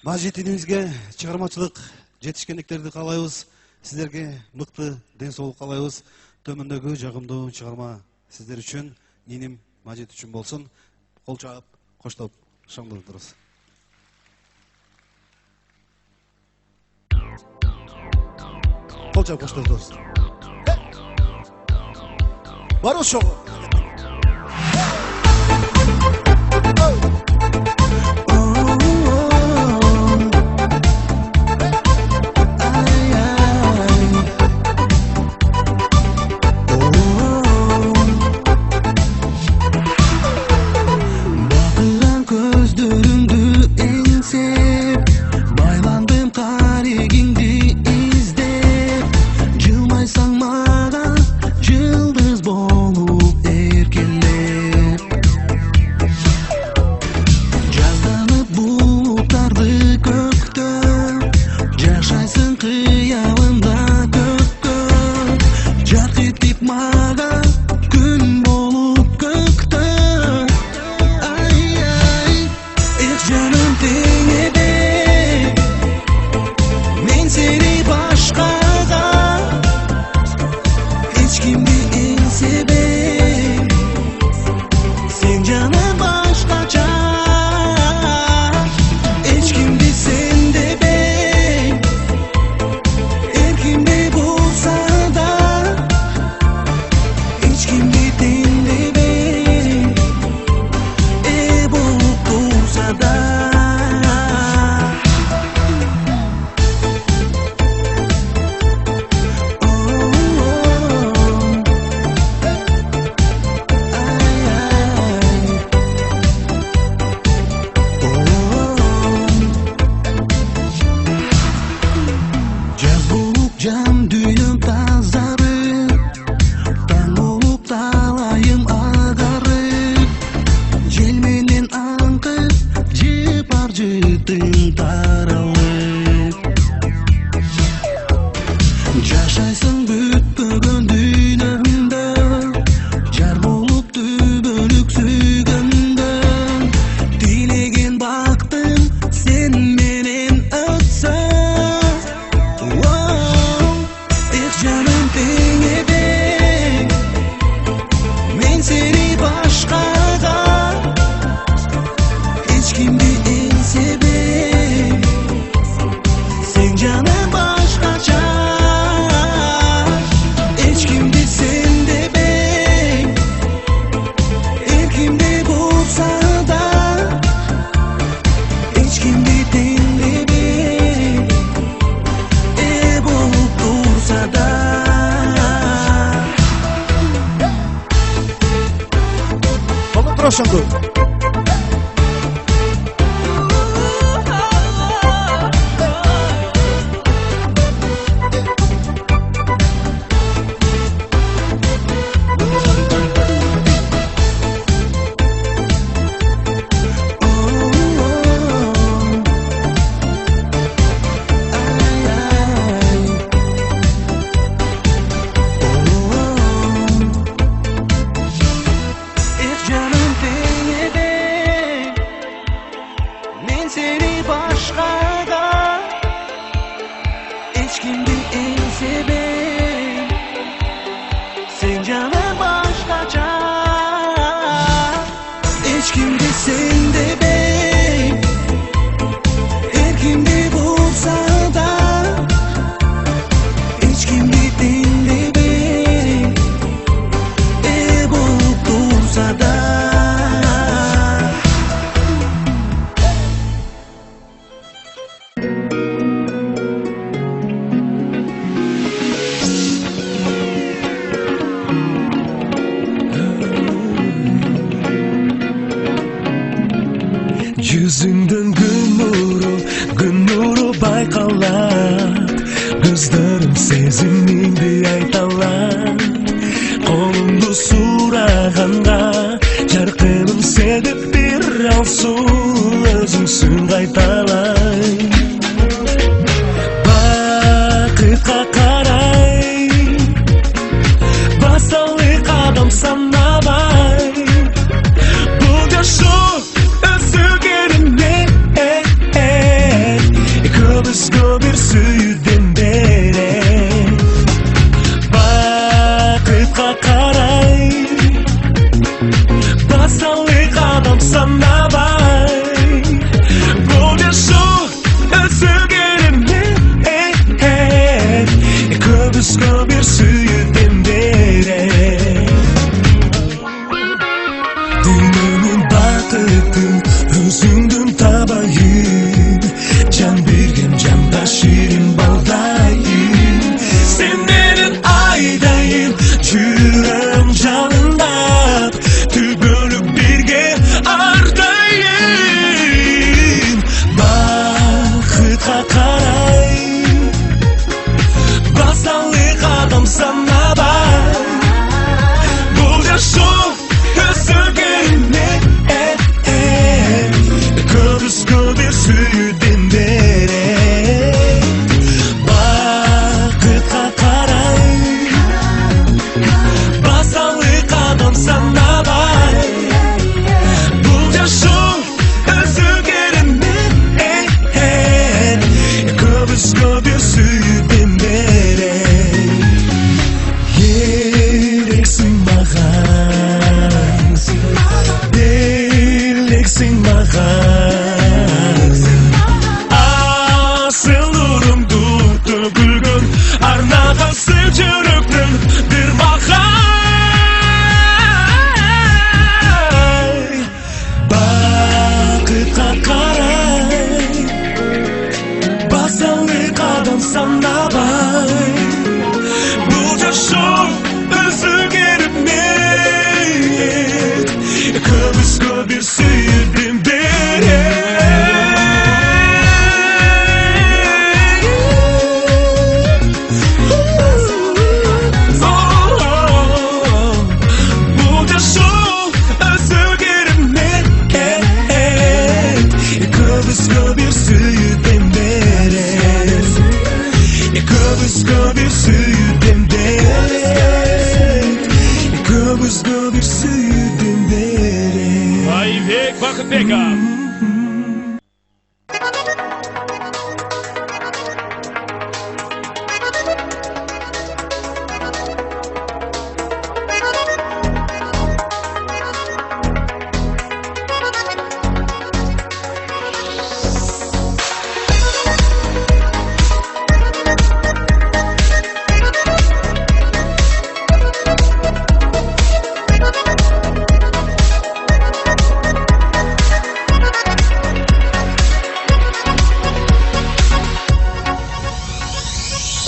Majittinibizge çıgarmachılık жетишкендиктерди каалайбыз. Сиздерге мыкты ден соолук каалайбыз. Төмөндөгү жагымдуу чыгарма сиздер үчүн, ниним Мажит үчүн болсун. Кол чаап, коштоп, шаңдырып турабыз. Кол чаап, коштоп турабыз. Бару шоу. Bakılan gözlöründü en таралып жашайсың бүтпөгөн дүйнөмдө жар болуп түбөлүк сүйгөндө тилеген бактың сен менен өтсө эх жаным теңеде мен сени башкага эч кимди эңсебей сен жаным башкача эч кимди сен дебей эркимде болса да эч кимди теңдебей болуп турса да Komu troşandı? Canım tengede men seni başkaga hiç kimdi engsebey sen canım başkaca hiç kimdi sen de bey her kimdi bulsa da hiç kimdi dinde bey bulup dursa da Yüzünden gün nuru baykalar Gözlerim sezimingdi aytalar Kolumdu suraganda Jarkınım sedip bir alsın Özüngsün kaytalay Bakıtqa karay Basalık adam sanabay Bu yaşım Köbüzgö bir süydün bere Bakıtqa karay Basalık adam sana bay Bu yaşım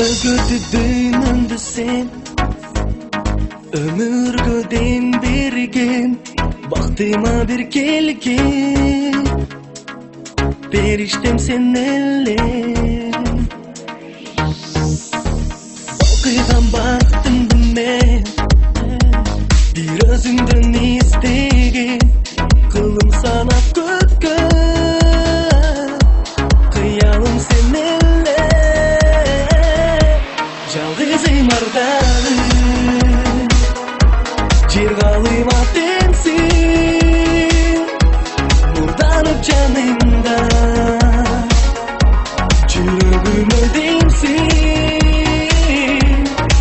Ögüdüdüğünündü sen Ömür den bergen Baktıma bir kelgen Periştem sen elle Bakıdan baktım ben Bir özünden istegen Kılım sana kötken Kıyalım sen elle Жалғызым ардағым Жырғалым атенсің Нұрданып жанымда Жүрегім өдемсің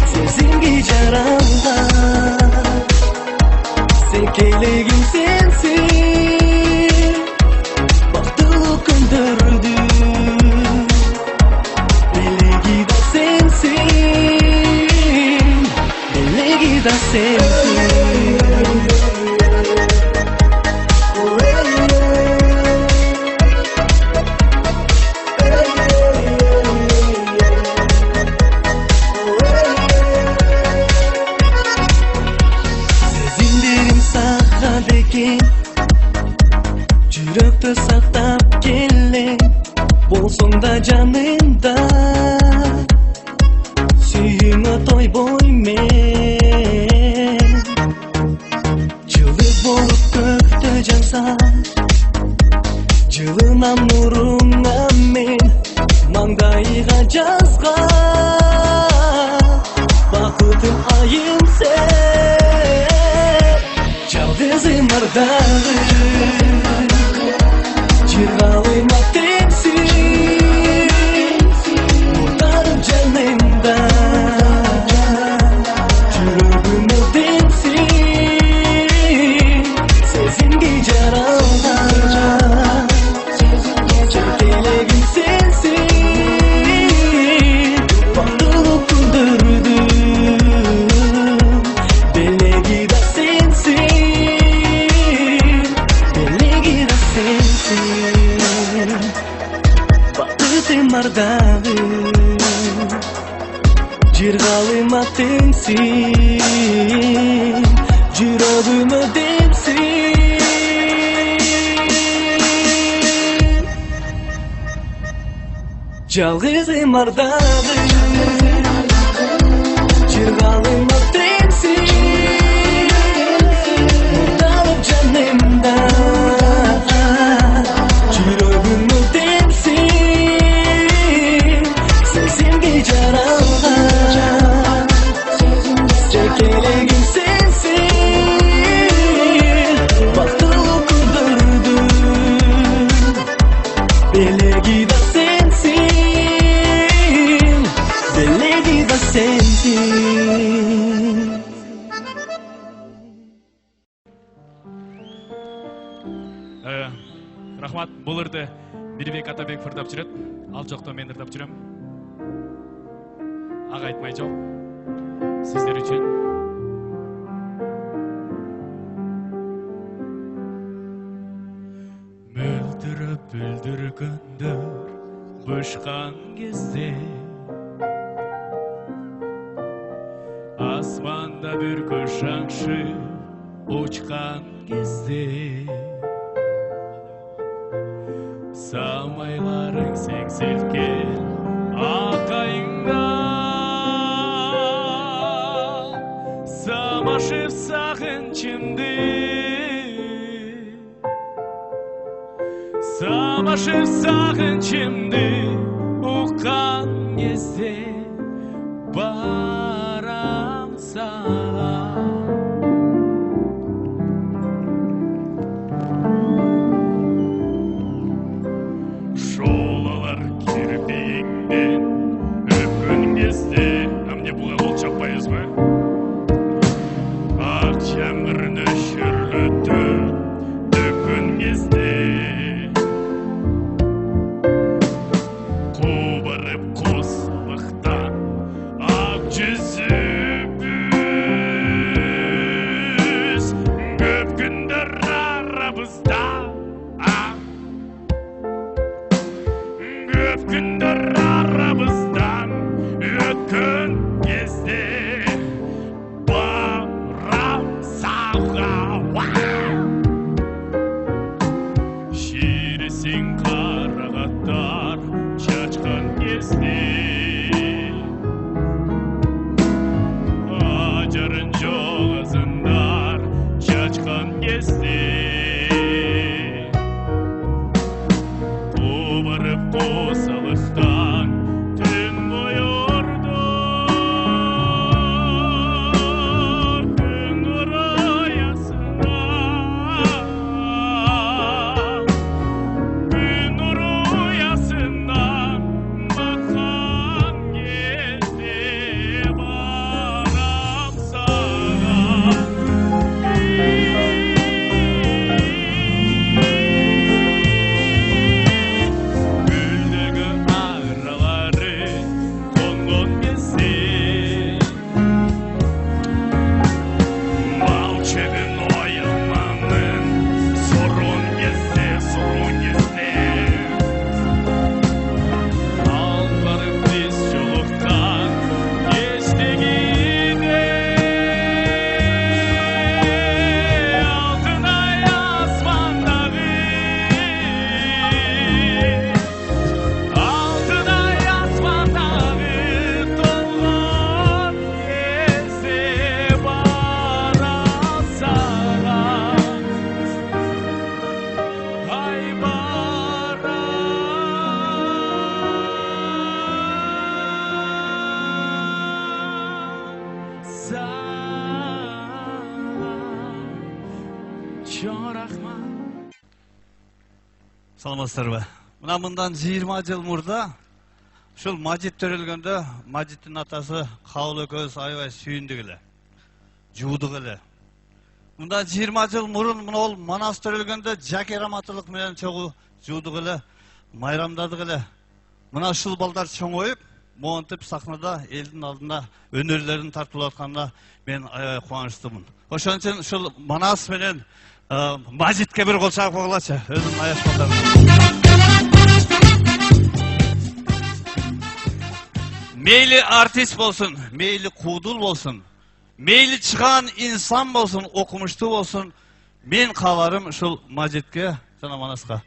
Сезімге жаралған Секелегім сенсің Бақтылы күндірді Белеги да sensin Belegi da sensin Sezinlerim sağa deken Жүректі сақтап келем Болсоң да жанымда Сүйіңі той боймен Жылы болып көкті жанса Жылынам нұрыңа мен Маңдайға жазға Бақытым айым сен Жалғызым ардағым Жырғалым атенсің Нұрдарым жанымда Жүрегім өдемсің Сезімге жаралған Жетелегім сенсің Бақытлы күндірдім Белеги да сенсің Белеги да сенсің Бақытым ардағым Жырғалым атенсің Жүрегім өдемсің Жалғызым ардағым Жырғалым атенсің Нұрданып жанымда Жүрегім өдемсің Сезімге жаралған Секелегім сенсің Бақтылы күндірдім Белеги да сенсің Белеги да сенсің Рахмат, бұл үрді Бірбек Атабек фырдап жүрет, ал жоқты мен ырдап жүрем. Аға айтмай жоқ, сіздер үшін. Мөлдіріп бүлдір күндір бұшқан кезде Асманда бір көш аңшы ұшқан кезде Самайларың сеңселткен ақайыңда Самашып сағынышымды Самашып сағынышымды ұққан кезде барам саған Шолалар кірпейіңден өпкөн кезде Әмне бұға қол шаппайыз ба? Ақ жаңыр нөшірліті өпкөн кезде Қобырып қосылықтан ақ жүзіміз Көп күндер арабызда Көп күндер арамыздан кезде ажарын жоқ ызыңдар шашқан кезде қобырып қосылықтан түн бойы ұрды күн ұраясына күн ұраясынан баққан кезде барам саған гүлдегі аралары тоңған кезде балшығын ойылмамын сұрын кезде алғарып тез жолыққан кештегиде алтын ай аспандағы алтын ай аспандағы толған кезде барам саған ай Чоң рахмат. Саламатсыздар ба? Мына мындан 20 жыл мурда ушул Мажит төрөлгөндө Мажиттин атасы Кабыл экөөбүз аябай сүйүндүк эле. Жуудук эле. Мындан 20 жыл мурун мына ол Манас төрөлгөндө Жаке Раматылык менен чогуу жуудук эле, майрамдадык эле. Мына ушул балдар чоңоюп, монтип сахнада элдин алдында өнөрлөрүн тартып атканына мен аябай кубанычтымын. Ошон үчүн ушул Манас менен Мажитке бир кол чаап койгулачы, өзүм аяш балдарым. Мейли артист болсун, мейли куудул болсун, мейли чыган инсан болсун, окумуштуу болсун, мен кааларым ушул Мажитке жана Манаска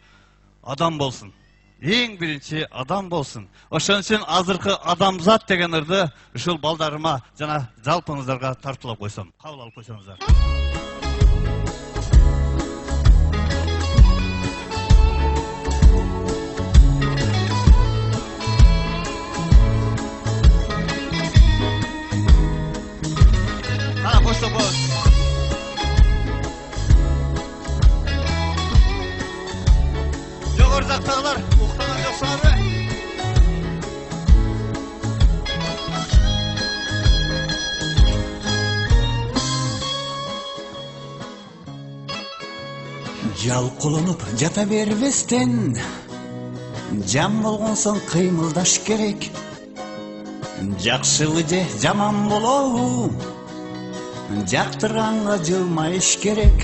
адам болсун. Эң биринчи адам болсун. Ошон үчүн азыркы адамзат деген ырды ушул балдарыма жана жалпыңыздарга тартуулап койсом, кабыл алып койсоңуздар. Boşta boş. Yok oradaktağlar, muhtemelen yoksa abi. Жалкуланып жата бербестен жам болгон соң кыймылдаш керек. Жакшыбы же жаман болобу жактырганга жылмайыш керек.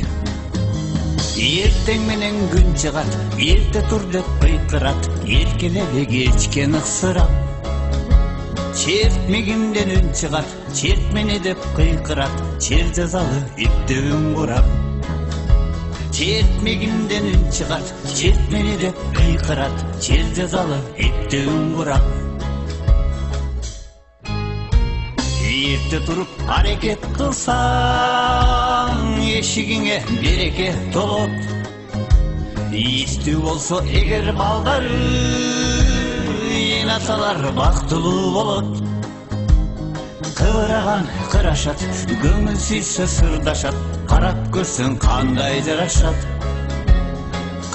Эртең менен күн чыгат, эрте тур деп кыйкырат, эркелебе кечкен ыксырап. Чертмегимден үн чыгат, чертмени деп кыйкырат, чер жазалы иптебин курап. Чертмегимден үн чыгат, чертмени деп кыйкырат, чер жазалы иптебин курап. Эрте туруп аракет кылсаң, эшигиңе береке толот. Эстүү болсо эгер балдары, эн аталар бактылуу болот. Кыбыраган кырашат, көңүл сүйсө сырдашат, карап көрсөң кандай жарашат.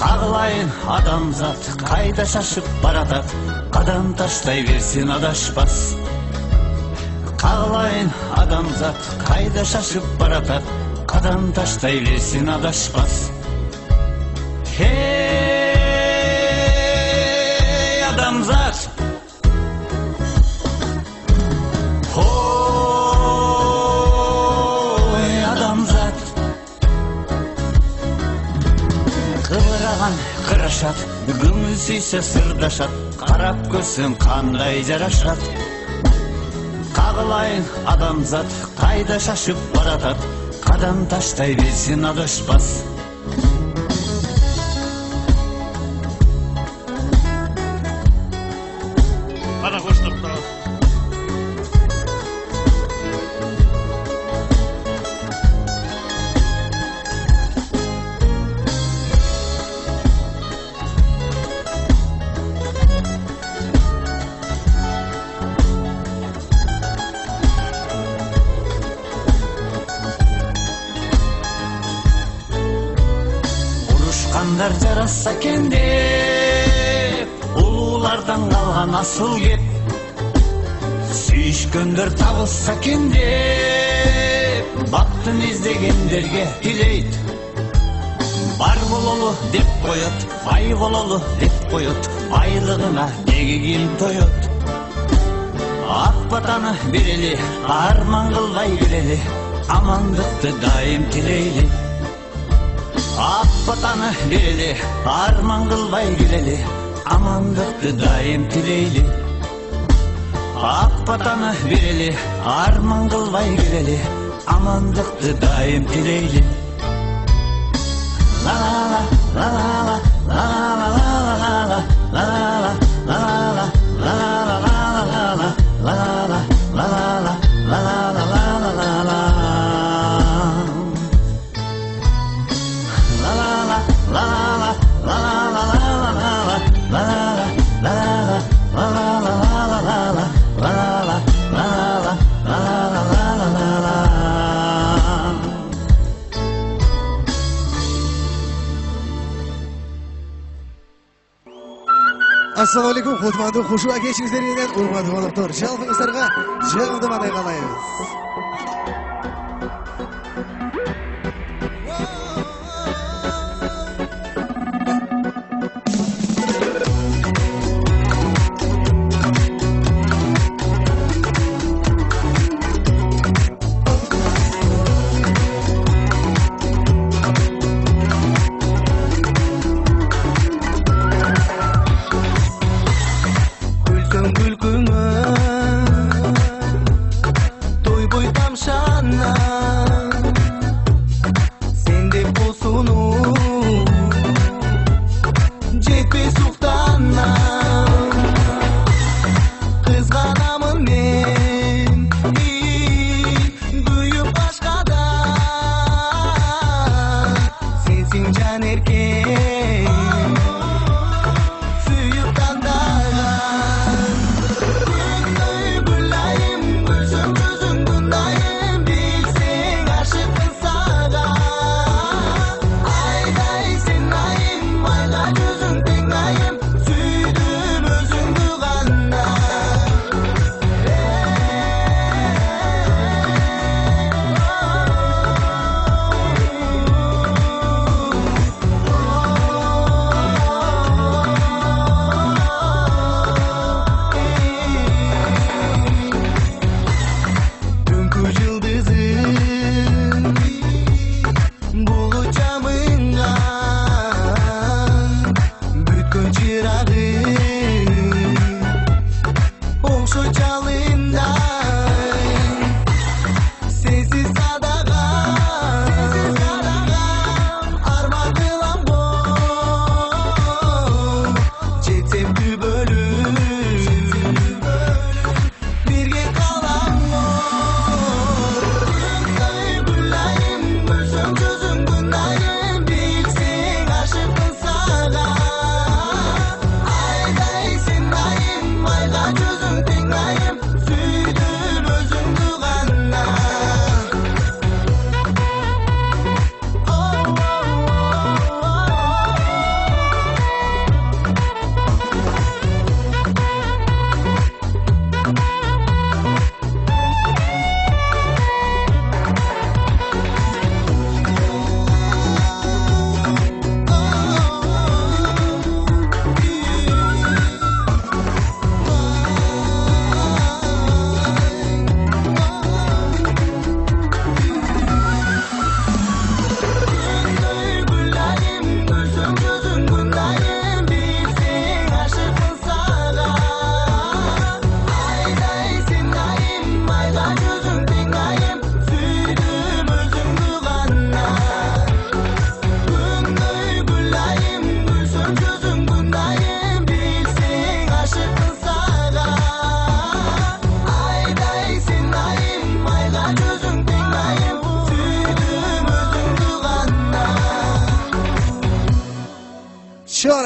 Кагылайын адамзат, кайда шашып баратат, кадам таштай берсин адашпас. Кагылайын адамзат, кайда шашып баратат, кадам таштай берсин адашпас. Эй, адамзат! Ой, адамзат! Кыбыраган кырашат, көңүл сүйсө сырдашат, карап көрсөң кандай жарашат. Кагылайын адамзат, кайда шашып баратат, кадам таштай берсин адашпас. Ana koşturup da. Uruşkanlar jarasa kendep, ulуулардан қалған асыл кеп. Сүйішкендер табылса кендеп, бақтын іздегендерге тілейді. Бар бололу деп қойот, бай бололу деп қойот, байлығына неге келіп тойот. Ақ батаны берелі, арман қылбай келелі, амандықты дайым тілейлі. Ақ батаны берелі, арман қылбай келелі, амандықты дайым тілейлі. Ақ батаны берелі, арман қылбай келелі, амандықты дайым тілейлі. La la la la la la la la la la Assalomu alaykum, xudmandu xushu aka eshingizlardan urmat qonaqtor. Jalpingizlarga jig'ildimaday qalaymiz. Күлкіңе той бойда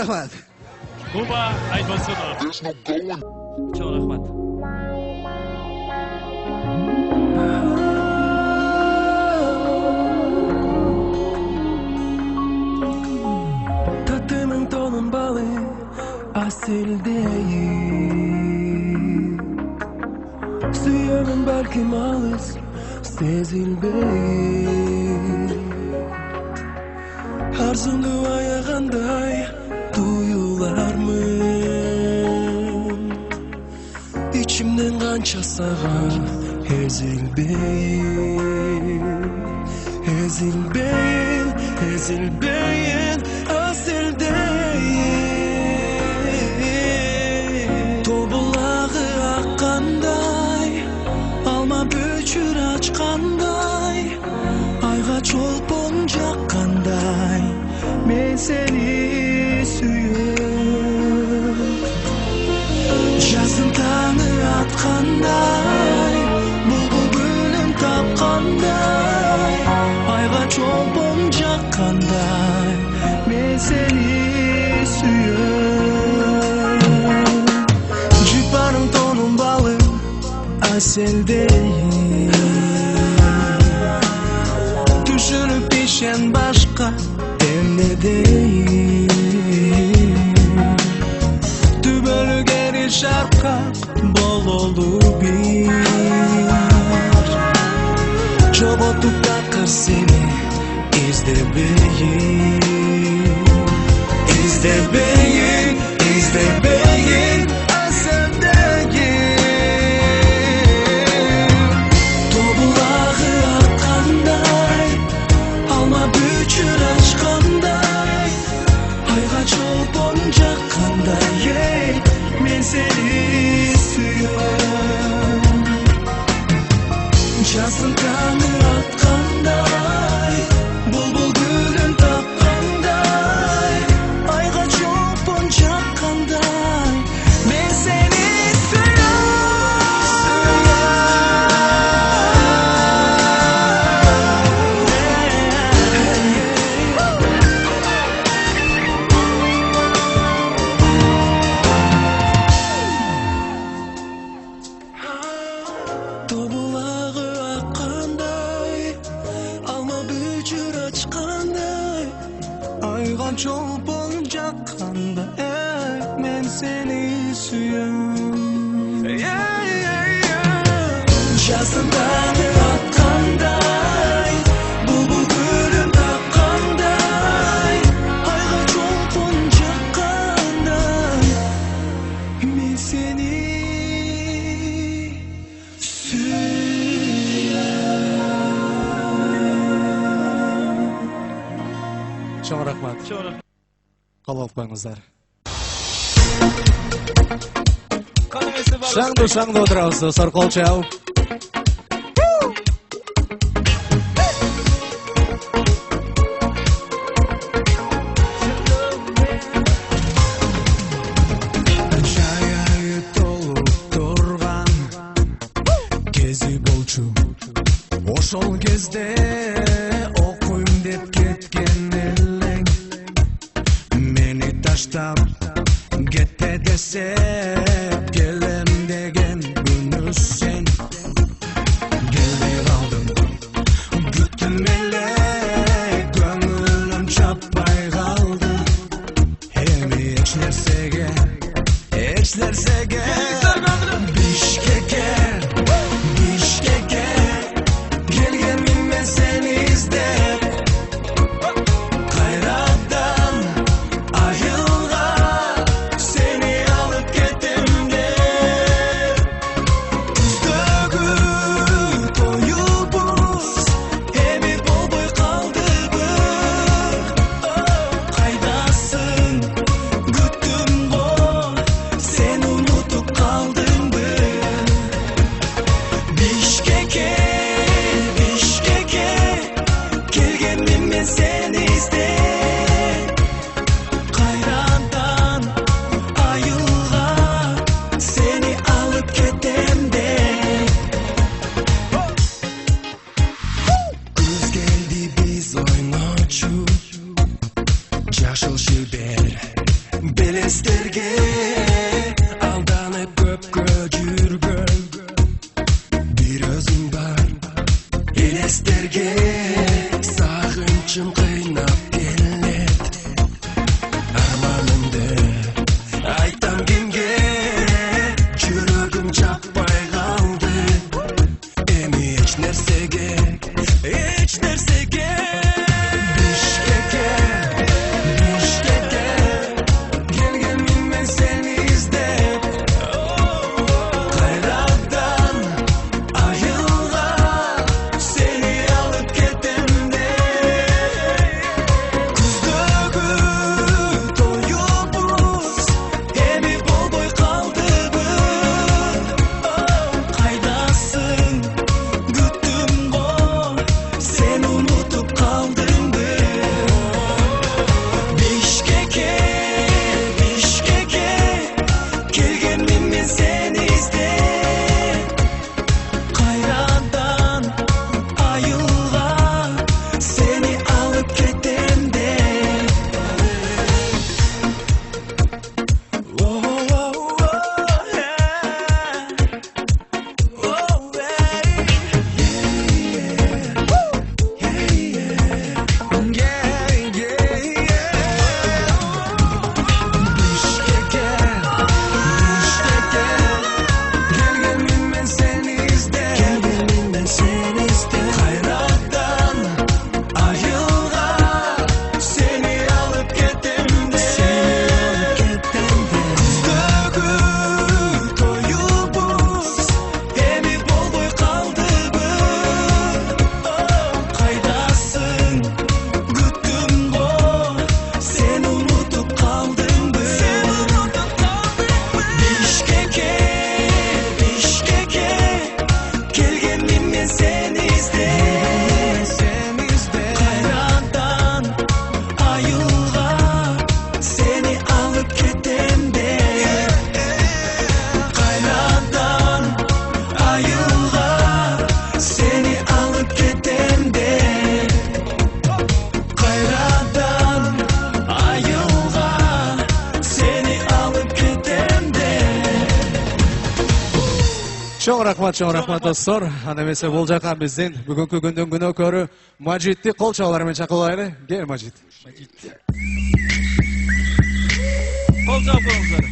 рахмат. Kuba Aytmasunov. Çok rahmat. Tatının tonun balı asil değil. Suyumun belki malız sezilmeyi. Arzundu ayağınday duyular mı? İçimden kança sağa ezilmeyin. Ezilmeyin, ezilmeyin, asil değil. Tobulağı akkanday, alma büçür açkanday, ayga çolpon jakkanday, men seni suyup. Жазын таңы атқандай, бұлбұлым тапқандай, айға чолпон жаққандай, мен сені сүйем. Жұпаның тонын балым әселдейін, түшініп пешен башқа демнедейін. Şarkak bol olup bir Çobotup takır seni izlemeyin. İzlemeyin, izlemeyin, aseldeyin. Tobulağı akkanday, alma büçür açkanday, ayga çolpon jakkanday, men seni suyuyorum. Жазын таңы атқандай, бұлбұл гүлін тапқандай, айға чолпон жаққандай, мен сені çolpon jakkanda, men seni suyum. Жазын таңы атқандай, бұлбұл гүлін тапқандай, айға çolpon жаққандай, мен сені suyum. Çok rahmat. Çok rahmat. Қалап қойыңыздар. Kanımesi var. Шаңды отырамыз, достар, қол чау. Жайы толып тұрған кези болчу, ошол кезде окуйм деп кеткен элең, мени таштап кетпе десе келем деген күнү сен келбей калдың. Күттүм эле көңүлүм чаппай калды. Эми эч нерсеге Бишкекке келгенмин мен сени издеп. Кайрадан айылга сени алып кетем деп. Күздөгү тоюбуз эми болбой калдыбы. Кайдасың күттүм го сени унутуп калдым. Чоң рахмат достор. Анда эмесе бул жака биздин бүгүнкү күндүн күнөөкөрү Мажитти кол чабуулар менен чакырайлы. Кел Мажит. Кол чабып коюңуздар.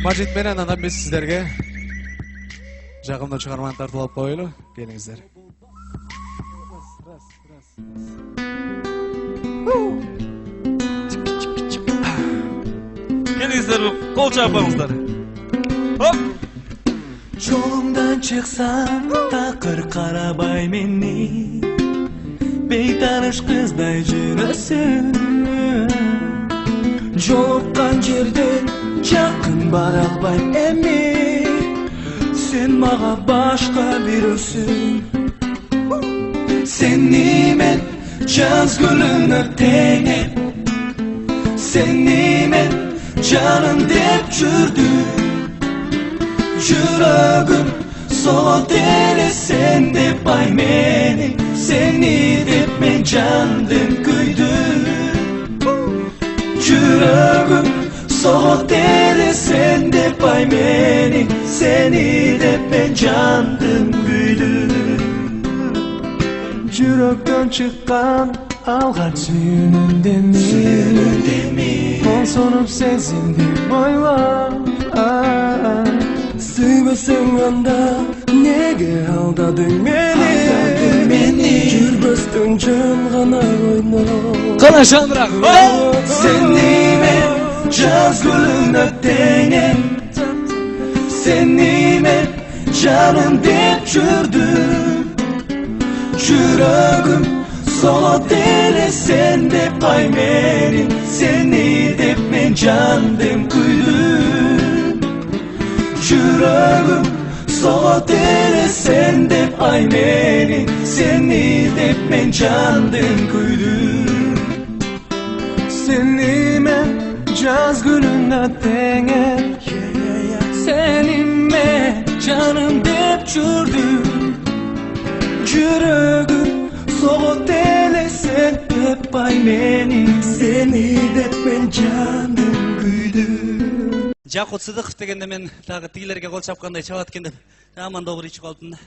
Мажит менен андан биз сиздерге жагымдуу чыгарманы тартып алып коелу. Келиңиздер. Келиңиздер, кол чабып коюңуздар. Хоп! Жолумдан чыксам, такыр карабай мени, бейтаныш кыздай жүрөсүң. Жолуккан жерден жакын бара албайм эми, сен мага башка бирөөсүң. Сени мен жаз гүлүнө теңеп, сени мен жаным деп жүрдүм. Жүрөгүм соғот эле сен деп ай мени, сени деп мен жандым күйдүм. Жүрөгүм соғот эле сен деп ай мени, сени деп мен жандым күйдүм. Жүрөктөн чыккан алгач сүйүүнүм, колсонуп сезимдим ойлоп. Сүйбөсөң анда неге алдадың мени, жүрбөстүң жөн гана ойноп. Кана шаңыраак. Сени мен жаз гүлүнө теңеп, сени мен жаным деп жүрдүм. Жүрөгүм соғот эле сен деп ай мени, сени деп мен жандым күйдүм. Жүрөгүм соғот эле сен деп ай мени, сени деп мен жандым күйдүм. Сени мен жаз күнүнө теңеп, сени мен жаным деп жүрдүм. Жүрөгүм соғот эле сен деп ай мени, сени деп мен жандым күйдүм. Жакут Сыдыков дегенде мен тагы тигилерге кол чапкандай чабат экен деп жаман добур ичип калдым да.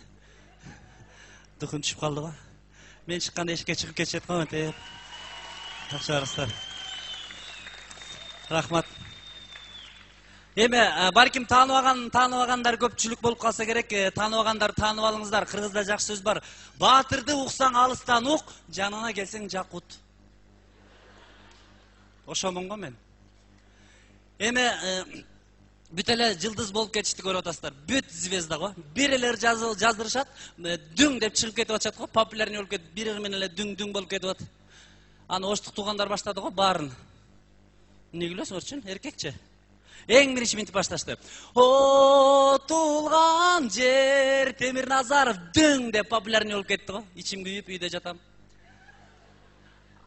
Духум түшүп калды го. Мен чыкканда эшикке чыгып кетишет го деп. Жакшы арыстар. Рахмат. Эми балким тааныбагандар көпчүлүк болуп калса керек. Тааныбагандар таанып алыңыздар. Кыргызда жакшы сөз бар. Баатырды уксаң алыстан ук, жанына келсең жакут. Ошомун го мен. Эми бүт эле жылдыз болуп кетишти көрүп атасыздар. Бүт звезда го. Бир эле жаздырышат, дүң деп чыгып кетип атышат го. Популярный болуп кетип, бир менен эле дүң болуп кетип атат. Аны оштук туугандар баштады го баарын. Эмне күлөсүңөрчү? Эркекчи. Эң биринчи минтип башташты. Отулган жер Темир Назаров дүң деп популярный болуп кетти го. Ичим күйүп үйдө жатам.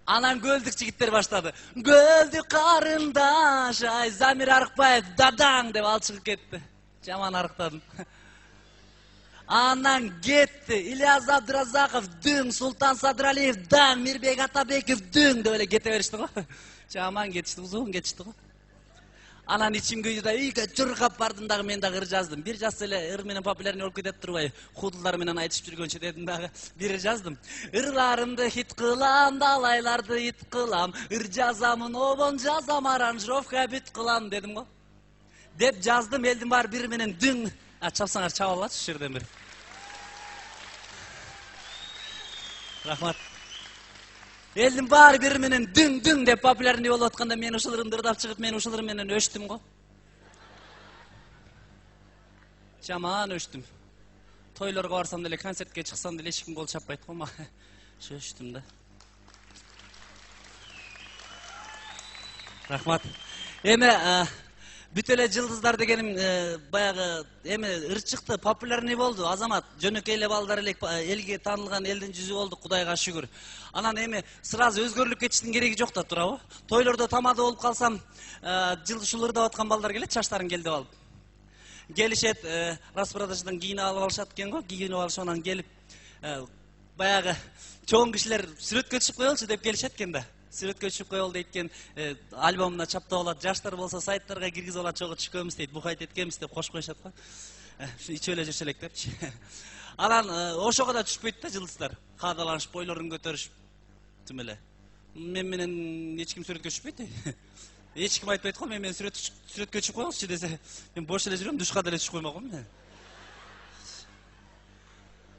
Анан көлдүк жигиттер баштады. Көлдүк карындаш, ай Замир Арыкбаев дадаң деп ал чыгып кетти. Жаман арыктадым. Анан кетти. Ильяс Абдыразаков дүң, Султан Садралиев даң, Мирбек Атабеков дүң деп эле кете беришти го. Жаман кетишти, узун кетишти го. Анан ичим күйдү да үйгө жыргап бардым дагы мен дагы ыр жаздым. Бир жазса эле ыр менен популярный болуп кетет турбай, худулдар менен айтышып жүргөнчө дедим дагы бир жаздым. Ырларымды хит кылам, далайларды ит кылам, ыр жазамын, обон жазам, аранжировка бүт кылам дедим го. Деп жаздым, элдин баары бири менен дүң. Чапсаңар чаба алачы ушул жерден бир. Рахмат. Элдин баары бири менен дүң деп популярный болуп атканда мен ушул ырымды ырдап чыгып, мен ушул ырым менен өчтүм го. Жаман өчтүм. Тойлорго барсам деле, концертке чыксам деле эч ким кол чаппайт го, ма. Өчтүм да. Рахмат. Эми бүт эле жылдыздар дегеним баягы эми ыр чыкты, популярный болду. Азамат жөнөкөй эле балдар эле элге таанылган элдин жүзү болду, Кудайга шүгүр. Анан эми сразу өзгөрүлүп кетиштин кереги жок да, туурабы? Тойлордо тамада болуп калсам, жыл ушул ырдап аткан балдар келет, чачтарын келдип алып. Келишет, распродаждан кийинип алып алышат экен го, кийинип алышып анан келип баягы чоң кишилер сүрөткө түшүп коелучу деп келишет экен да. сүрөткө түшүп коелу дейт экен, альбомуна чаптап алат, жаштар болсо сайттарга киргизип алат, чогуу түшкөнбүз дейт, бухайт эткенбиз деп кошуп коюшат го. Ичип эле жүрсө элек депчи. Анан ошого да түшпөйт да жылдыздар. Каадаланышып, бойлорун көтөрүшүп тим эле. Мен менен эч ким сүрөткө түшпөйт. Эч ким айтпайт го, мен менен сүрөткө түшүп коюңузчу десе, мен бош эле жүрөм, душка деле түшүп коймокмун мен.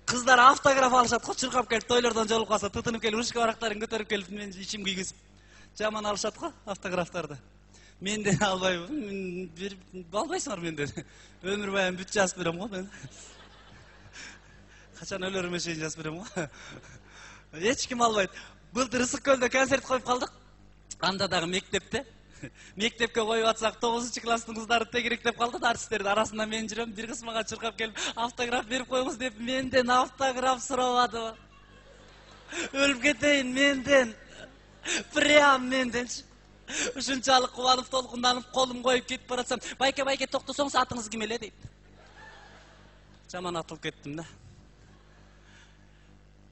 Кыздар автограф алышат го, чуркап келип тойлордон жолугуп калса, тытынып келип ручка барактарын көтөрүп келип мен ичим күйгүзүп жаман алышат го автографтарды. Менден албайбы, албайсыңар менден. Өмүр баян бүт жазып берем го мен. Качан өлөрүмө чейин жазып берем го. Эч ким албайт. Былтыр Ысык көлдө концерт коюп калдык. Анда дагы мектепте. Мектепке коюп атсак 9-класстын кыздары тегеректеп калды да, артисттердин арасында мен жүрөм, бир кыз мага чуркап келип, автограф берип коюңуз деп менден автограф сурабады. Өлүп кетейин менден. Прям менден. Ушунчалык кубанып, толкунданып, колум коюп кетип баратсам, байке токтосоңуз, атыңыз ким эле дейт. Жаман атылып кеттим да.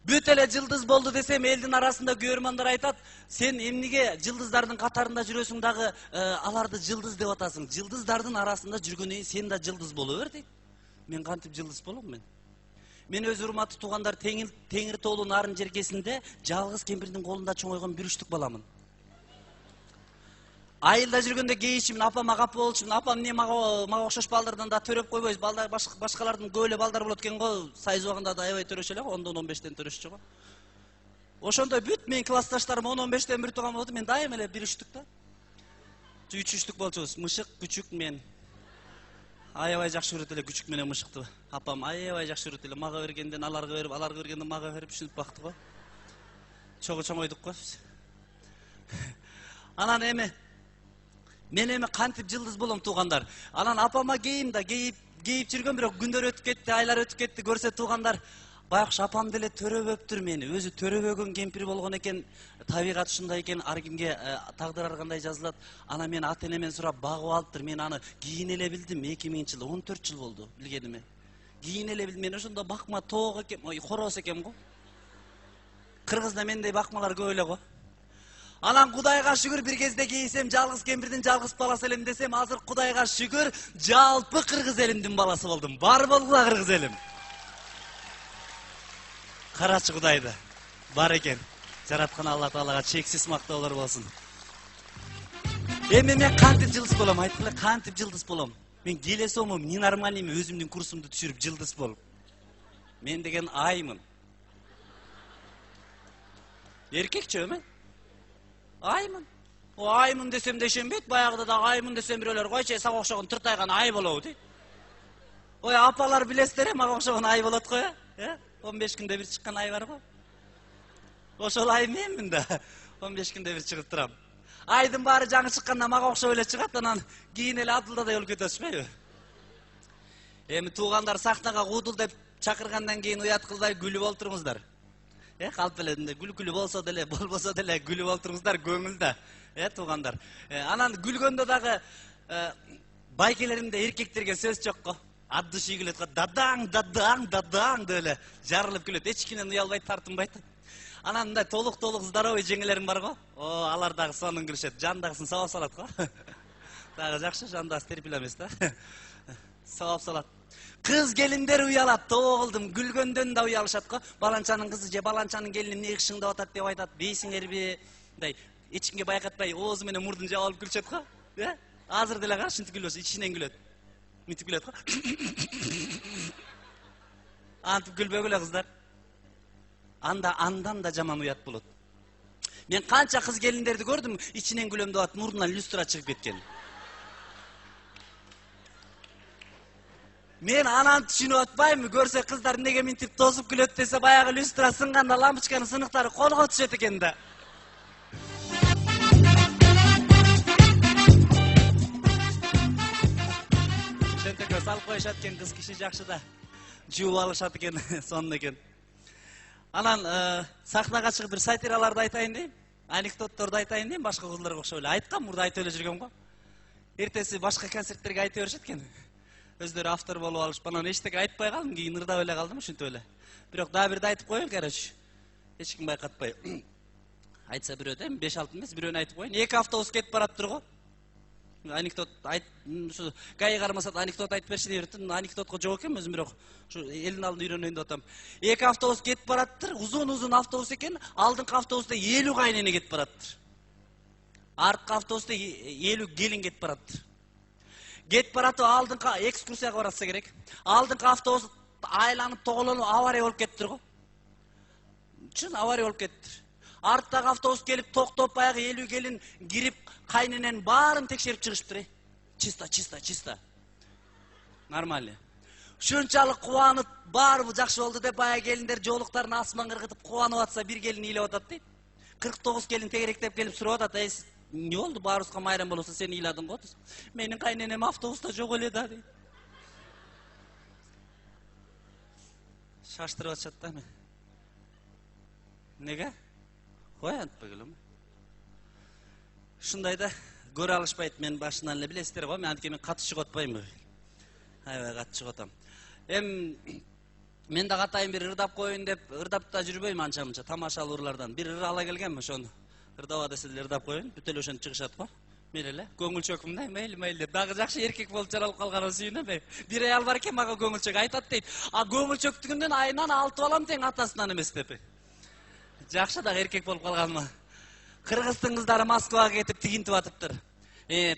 Бүт эле жылдыз болду десем, элдин арасында көрөрмандар айтат, сен эмнеге жылдыздардын катарында жүрөсүң дагы, аларды жылдыз деп атасың. Жылдыздардын арасында жүргөндөн сен да жылдыз боло бер дейт. Мен кантип жылдыз болом мен? Мен өз урматтуу туугандар, Теңир тоолу нарын жеркесинде жалгыз кемпирдин колунда чоңойгон бир үштүк баламын. Айылда жүргөндө кейичимин, апама капа болчумун, апам эмне мага окшош балдардан да төрөп койбойбуз, балдар башкалардын көп эле балдар болот экен го, сайыз убагында да аябай төрөшө эле го, 10-15тен төрөшчү го. Ошондой бүт менин классташтарым 10-15тен бир тууган болду, мен дайым эле бир үштүк да. 3 үштүк болчубуз, мышык, күчүк мен. Аябай жакшы көрөт эле күчүк менен мышыкты. Апам аябай жакшы көрөт эле, мага бергенден аларга берип, аларга бергенден мага берип ушинтип бакты го. Чогуу чоңойдук го. Анан мен эми кантип жылдыз болом туугандар. Анан апама кейим да, кейип жүргөн, бирок күндөр өтүп кетти, айлар өтүп кетти, көрсө туугандар, байкуш апам деле төрөбөптүр мени. Өзү төрөбөгөн кемпир болгон экен, табигат ушундай экен, ар кимге тагдыр ар кандай жазылат. Анан мен ата-энемен сурап багып алыптыр. Мен аны кийин эле билдим, 2000-жылы, 14 жыл болду билгениме. Кийин эле билдим, мен ошондо бакма тоок экем, хороз экем го. Кыргызда мендей бакмалар көп эле го. Анан Кудайга шүгүр, бир кезде кейисем жалгыз кемпирдин жалгыз баласы элем десем, азыр Кудайга шүгүр жалпы кыргыз элимдин баласы болдум. Бар болгула кыргыз элим. Карачы Кудайды. Бар экен. Жараткан Алла Таалага чексиз мактоолор болсун. Эми мен кантип жылдыз болом? Айткыла, кантип жылдыз болом? Мен келесомум, ненормальныйм, өзүмдүн курсумду түшүрүп жылдыз болуп. Мен деген аймын. Эркекчи эми? Аймын. О аймын десем де ишенбейт, баягыда да аймын десем бирөөлөр койчу, сага окшогон тыртайган ай болобу дейт. Ой, апалар билесиздер, мага окшогон ай болот го, 15 күндө бир чыккан ай бар го. Ошол ай менмин да. 15 күндө бир чыгып турам. Айдын баары жаңы чыкканда мага окшоп эле чыгат, анан кийин эле Абдулдадай болуп кетесизби? Эми туугандар, сахнага куудул деп чакыргандан кийин уят кылбай күлүп олтуруңуздар. Калп эле күлкүлүү болсо деле, болбосо деле күлүп олтуруңуздар, көңүлдө. Туугандар. Анан күлгөндө дагы байкелеримде эркектерге сөз жок го. Ат души күлөт го, дадаң, дадаң, дадаң деп эле жарылып күлөт. Эч кимден уялбайт, тартынбайт. Анан мындай толук здоровый жеңелерим бар го. Алар дагы сонун күлүшөт. Жандагысын сабап салат го. Дагы жакшы, жандагысы терпиле эмес да. Сабап салат. Кыз келиндер уялат, тоголдум, күлгөндөн да уялышат го. Баланчанын кызы же баланчанын келини эмне кышыңдап атат деп айтат, бейсиңерби? Мындай эч кимге байкатпай оозу менен мурдун жаап алып күлүшөт го. Азыр деле кара, ушинтип күлөсү, ичинен күлөт. Мынтип күлөт го. Антип күлбөгүлө кыздар. Андан да жаман уят болот. Мен канча кыз келиндерди көрдүм, ичинен күлөм деп атып, мурдунан люстра чыгып кеткен. Мен анан түшүнүп атпаймынбы, көрсө кыздар неге мынтип тосуп күлөт десе, баягы люстра сынганда лампочканын сыныктары колго түшөт экен да. Ошентип салып коюшат экен, кыз киши жакшы да. Жууп алышат экен, сонун экен. Анан сахнага чыгып бир сатираларды айтайын дейм, анекдотторду айтайын дейм, башка кыздарга окшоп эле айткам, мурда айтып эле жүргөм го. Эртеси башка концерттерге айта беришет экен. Өздөрү автор болуп алышып, анан эчтеке айтпай калдым, кийин ырдап эле калдым ушинтип эле. Бирок дагы бирде айтып коеюн, короче. Эч ким байкатпай. Айтса бирөө да, 5-6 эмес, бирөөнү айтып коеюн. 2 автобус кетип бараттыр го. Анекдот айт, ушу гай кармаса анекдот айтып берши деп берди. Анекдотко жок экен өзүм, бирок ушу элдин алдында үйрөнөйүн деп атам. 2 автобус кетип бараттыр, uzun автобус экен, алдыңкы автобуста 50 кайнене кетип бараттыр. Арткы автобуста 50 келин кетип бараттыр. Кетип баратып алдыңкы экскурсияга баратса керек. Алдыңкы автобус айланып тоголонуп авария болуп кеттир го. Чын авария болуп кеттир. Арттагы автобус келип токтоп баягы 50 келин кирип кайненен баарын текшерип чыгышыптыр. Чисто. Нормально. Ушунчалык кубанып, баары жакшы болду деп баягы келиндер жоолуктарын асман кыргытып кубанып атса, бир келин ыйлап атат дейт. 49 келин тегеректеп келип сурап атат. Не болду, баарыбызга майрам болсо сен ыйладың го? Менин кайненем автобуста жок эле да дейт. Шаштырып атышат да мен. Неге? Кой антпай келем. Ушундай да көрө алышпайт, мен башынан эле билесиздер го, мен антке мен катты чыгып атпайм. Аябай катты чыгып атам. Мен да катайын бир ырдап коеюн деп, ырдап да жүрбөйм анча-мынча тамашалуу ырлардан. Бир ыр ала келгенмин, ошону ырдаба десейлер ырдап коеюн, бүт эле ошентип чыгышат го. Мен эле көңүл чөкүм да, мейли деп. Дагы жакшы эркек болуп жаралып калганыма сүйүнөм. Бир аял бар экен, мага көңүл чөк айтат дейт. А көңүл чөктүгүндөн айынан 6 балам тең атасынан эмес деп. Жакшы дагы эркек болуп калганыма. Кыргыздын кыздары Москвага кетип тигинтип атыптыр.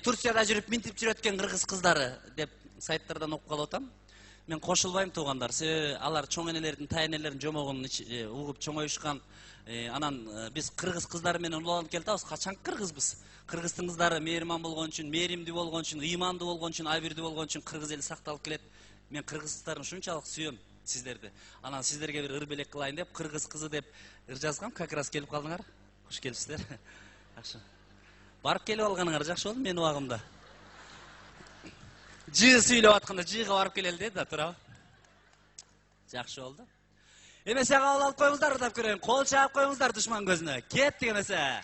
Турцияда жүрүп минтип жүрөт экен кыргыз кыздары деп сайттардан окуп калып атам. Мен кошулбайм туугандар. Алар чоң энелердин, тайэнелердин жомогун угуп чоңоюшкан. Анан биз кыргыз кыздары менен уланып келатабыз. Качан кыргызбыз? Кыргыздын кыздары мээрман болгон үчүн, мээримдүү болгон үчүн, ыймандуу болгон үчүн, абирдүү болгон үчүн кыргыз эли сакталып келет. Мен кыргыз кыздарын ушунчалык сүйөм сиздерди. Анан сиздерге бир ыр белек кылайын деп, кыргыз кызы деп ыр жазгам. Как раз келип калдыңар. Хош келипсиздер. Жакшы. Барып келип алганыңар жакшы болду менин убагымда. Жыгы сүйлөп атканда жыгыга барып келели да, турабы? Жакшы болду. Эмесе кабыл алып коюңуздар, ырдап көрөйүн. Кол чаап коюңуздар душман көзүнө. Кеттик эмесе.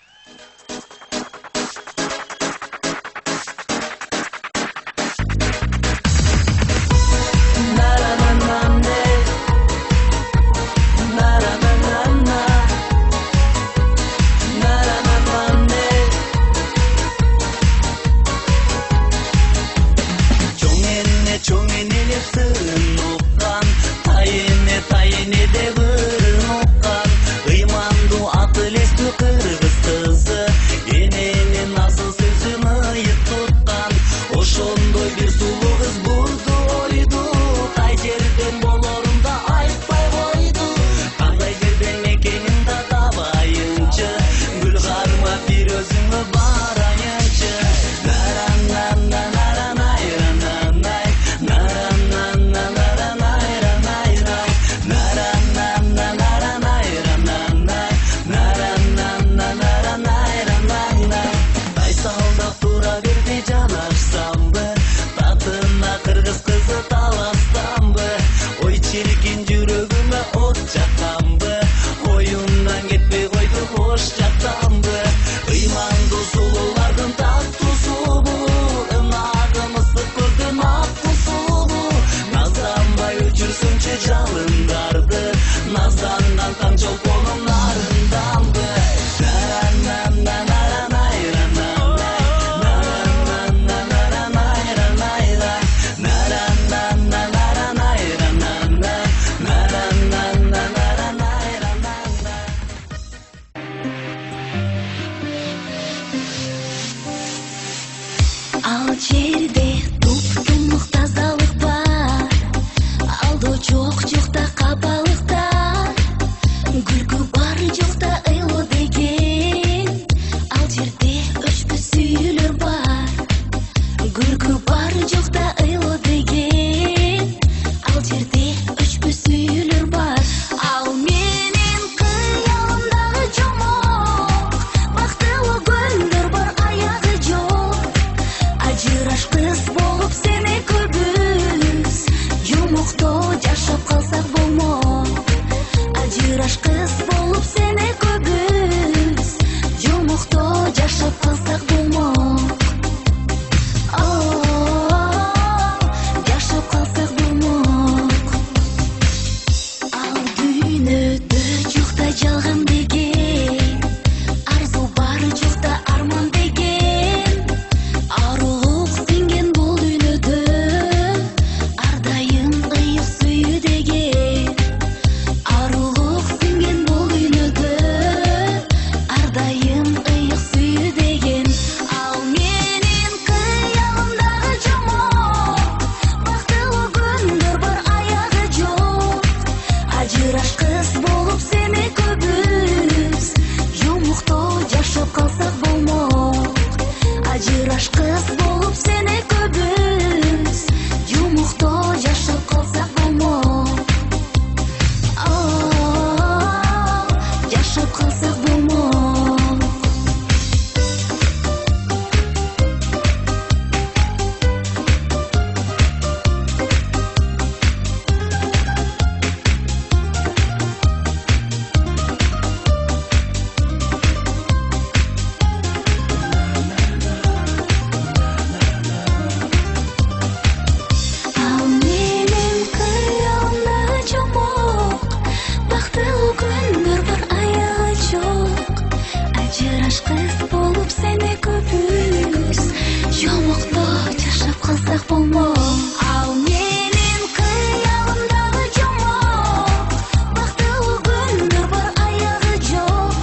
болмок. Ал менин кыялымдагы жомок, бактылуу күндөр бар аягы жок.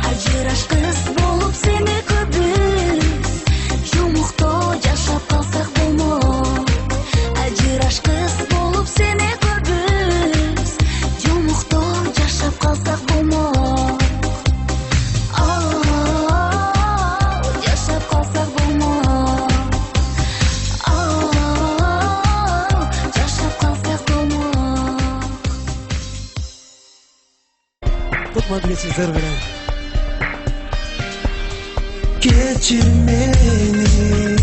Ажырашкыс болуп сени көбүз, жумукто жашап калсак болмок. Ажырашкыс болуп сени көбүз, жумукто жашап калсак болмок. Жашап калсак болмок. Жашап калсак болмок. Kutmadı geçinsizler bilen. Geçir meni,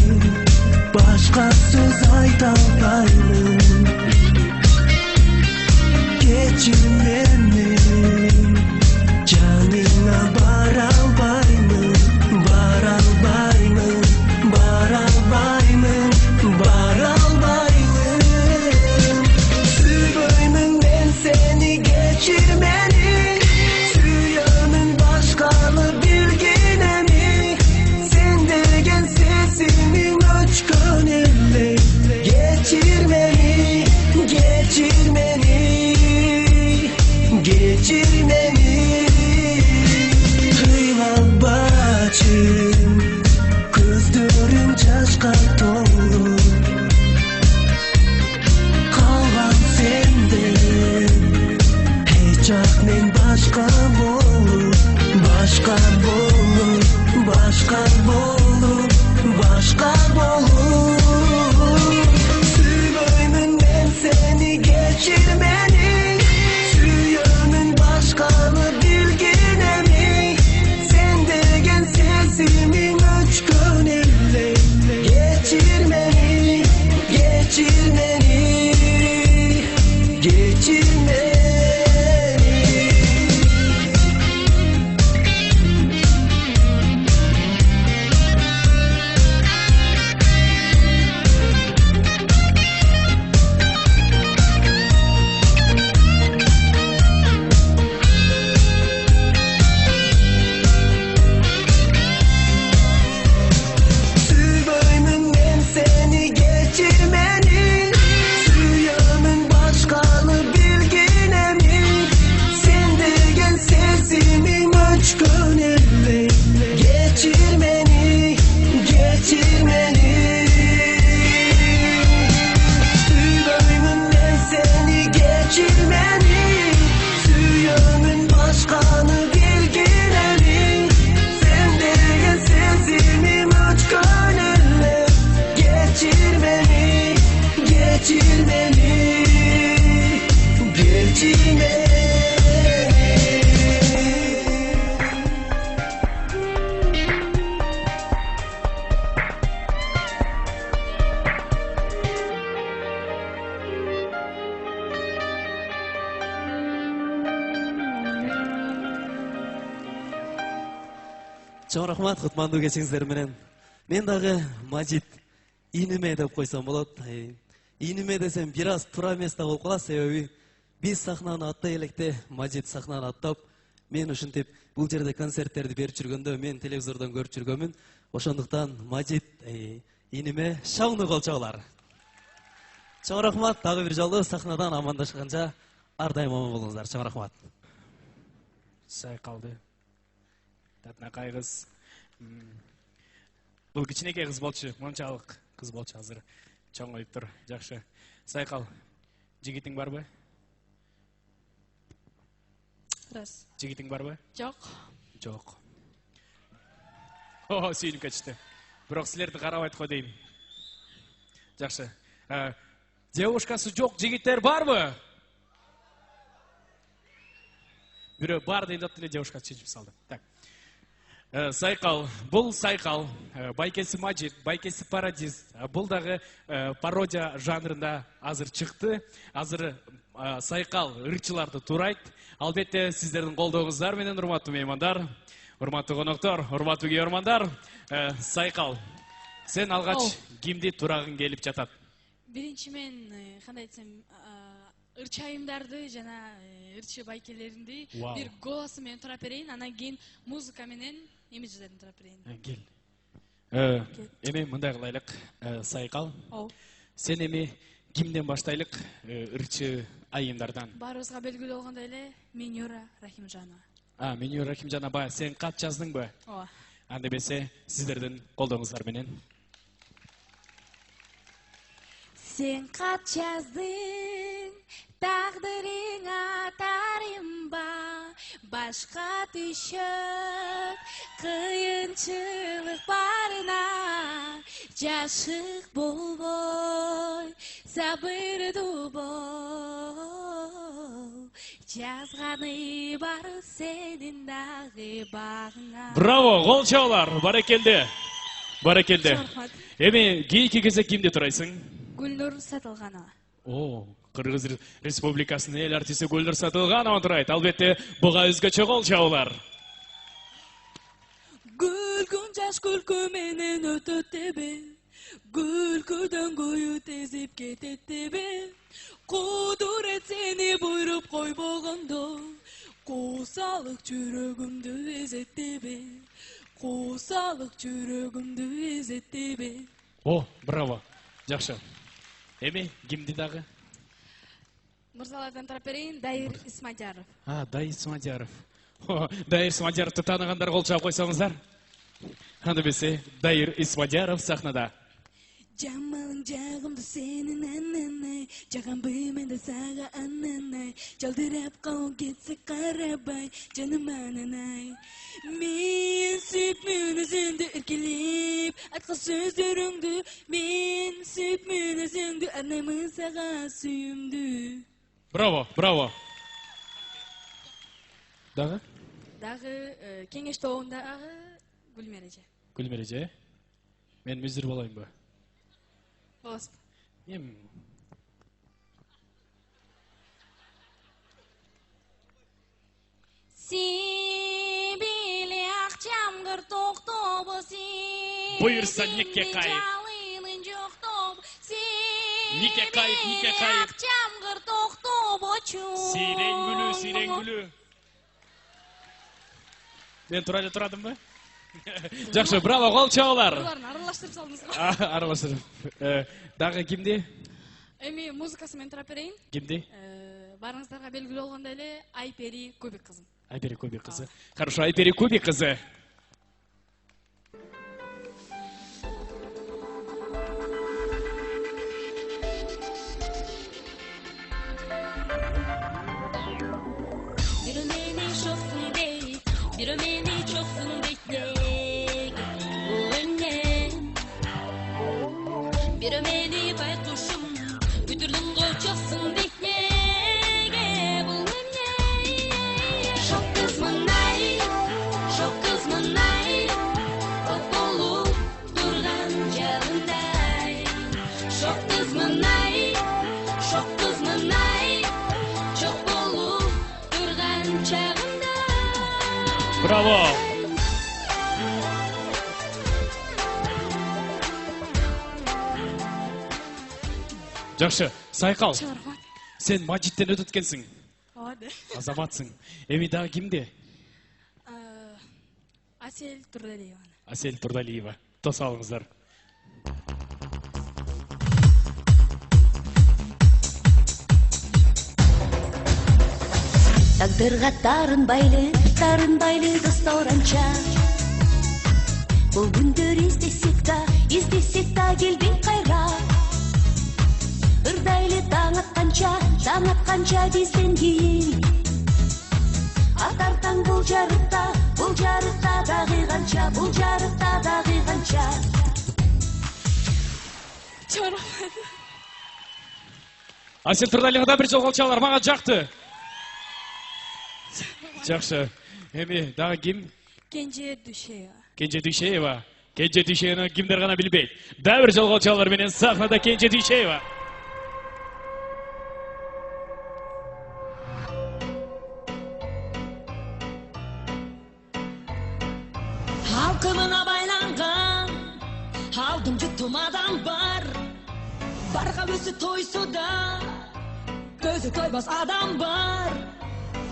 başka söz aytalmayım. Geçir meni, canına baralbayım, baralbayım, baralbayım, baralbayım. Sübüymün ben seni geçirmeni, süyanın başkalı bilgine mi? Sen degen sesimin uçkun elle, geçirmeni, geçirmeni, geçirmeni. Kıyma bacım, gözlerim yaşka dolu. Kalgan senden, hiç aknen başka bolur, başka bolur, başka bolur, başka bolur. Sübüymün ben seni geçirmeni, süyanın başkalı bilgine mi? Sen degen sesimin uçkun elle, geçirmeni, geçirmeni, geçirmeni. Sübüymün ben seni geçirmeni, süyanın başkalı bilgine mi? Sen degen sesimin uçkun elle, geçirmeni, geçirmeni. Sübüymün ben seni geçirmeni, süyanın başkalı bilgine mi? Sen degen sesimin uçkun elle, geçirmeni, geçirmeni, geçirmeni. Чоң рахмат, кутмандуу кечиңиздер менен. Мен дагы Мажит иниме деп койсом болот. Иниме десем бир аз туура эмес да болуп калат, себеби биз сахнаны аттай электе Мажит сахнаны аттап, мен ушинтип бул жерде концерттерди берип жүргөндө мен телевизордон көрүп жүргөнмүн. Ошондуктан Мажит иниме шауны колчоолар. Чоң рахмат, дагы бир жолу сахнадан амандашканча ар дайым аман болуңуздар. Чоң рахмат. Сай қалды. Татнакай кыз. Бұл кичинекей кыз болчу, мончалык кыз болчу азыр. Чоңоюп тур, жакшы. Сай кал. Жигитиң барбы? Раз. Жигитиң барбы? Жок. Жок. О, сүйүнүп кетишти. Бирок силерди карабайт го дейм. Жакшы. Девушкасы жок жигиттер барбы? Бирөө бар дейт эле девушка чечип салды. Так. Сайкал, бұл Сайкал, байкесі Мажит, байкесі Парадис, бұл дағы пародия жанрында азыр чықты. Азыр Сайкал ырчыларды турайт. Албетте сіздердің қолдауыңыздар менен, урматтуу меймандар, урматтуу коноктор, урматтуу көрөрмандар. Сайкал, сен алгач кимди турагың келип жатат? Биринчи мен кандай айтсам, ырчайымдарды жана ырчы байкелеринди бир голосу менен турап берейин, анан кийин музыка менен эми жазатын турап берейин. Кел. Эми мындай кылайлык, Сайкал. Ооба. Сен эми кимден баштайлык? Ырчы айымдардан. Баарыбызга белгилүү болгондой эле Менюра Рахимжанова. Меню Рахимжан аба, сен кат жаздыңбы? Ооба. Анда бесе сиздердин колдооңуздар менен. Sen kat yazdın, takdirine tarimba, başka düşüp, kıyınçılık barına, yaşık bol boy, sabır du bol, yazganı var senin dağı bağına. Bravo, kol çağlar, barakelde. Barakelde. Rahmat. Эми кийинки кезек кимде турайсың? Gülnur Satılganova. О, Кыргыз Республикасынын эл артисти Гүлнур Сатылганова турайт. Албетте, буга өзгөчө кол чабуулар. Gülgün жаш күлкү менен өтөт тебе, күлкүдөн көйү тезип кетет тебе, кудурет сени буйруп койбогондо, куусалык жүрөгүмдү эзет тебе, куусалык жүрөгүмдү эзет тебе. О, браво. Жакшы. Эми кимди дагы? Мырзалардан тарап берейин, Дайыр Исмадяров. Дайыр Исмадяров. Дайыр Исмадяровду тааныгандар кол чаап койсоңуздар. Анда бесе, Дайыр Исмадяров сахнада. Жамалың жағымды сенің аннанай, жағамбы менде саға аннанай, жалдырап қауын кетсе қарабай, жаным ананай. Мен сүйіпмін өзіңді іркелеп, атқа сөздеріңді, мен сүйіпмін өзіңді, арнаймын саға сүйімді. Браво, браво. Дағы? Дағы кеңеш тобындағы Гүлмереже. Гүлмереже? Мен мүзір болайын ба? Боласыз. Сибили акчамгыр токтобу сен. Буйырса никке кайып. Никке кайып, никке кайып. Акчамгыр токтобу чу. Сиренгүлү, сиренгүлү. Мен турайда турадым ба? Жакшы, браво, кол чабуулар. Буларын аралаштырып салдыңыз го. Аралаштырып. Дагы кимди? Эми музыкасы менен турап берейин. Кимди? Барыңыздарга белгилүү болгондой эле Айпери Кубик кызы. Айпери Кубик кызы. Хорошо, Айпери Кубик кызы. Biri beni çoksun deyip, biri beni çoksun deyip, bu önnen. Biri beni baykuşum, büdürdün koçaksun deyip, bu önnen. Çok kızmanay, çok kızmanay, kop olup durgan canımday. Çok kızmanay, çok kızmanay, çok olup durgan çağımda. Bravo. Жакшы, Сайкал. Сен Мажиттен өтүп өткөнсүң. Ооба. Азаматсың. Эми дагы кимди? Асель Турдалиева. Асель Турдалиева. Тоса алыңыздар. Тагдырға тарын байлы достор анча. Бұл күндер издесек та келбей қайра. Ырдайлы таң атқанша бізден кейін. Атар таң бұл жарықта дағы қанша. Асель Турдалиевадан бир жол кол чабуулар, мага жакты. Жакшы. Эми дагы ким? Кенже Дүйшеева. Кенже Дүйшеева. Кенже Дүйшееваны кимдер гана билбейт. Дагы бир жол кол чабуулар менен сахнада Кенже Дүйшеева. Halkımına baylangan, aldım yuttum adam var. Barga özü toysu da, gözü toymaz adam var.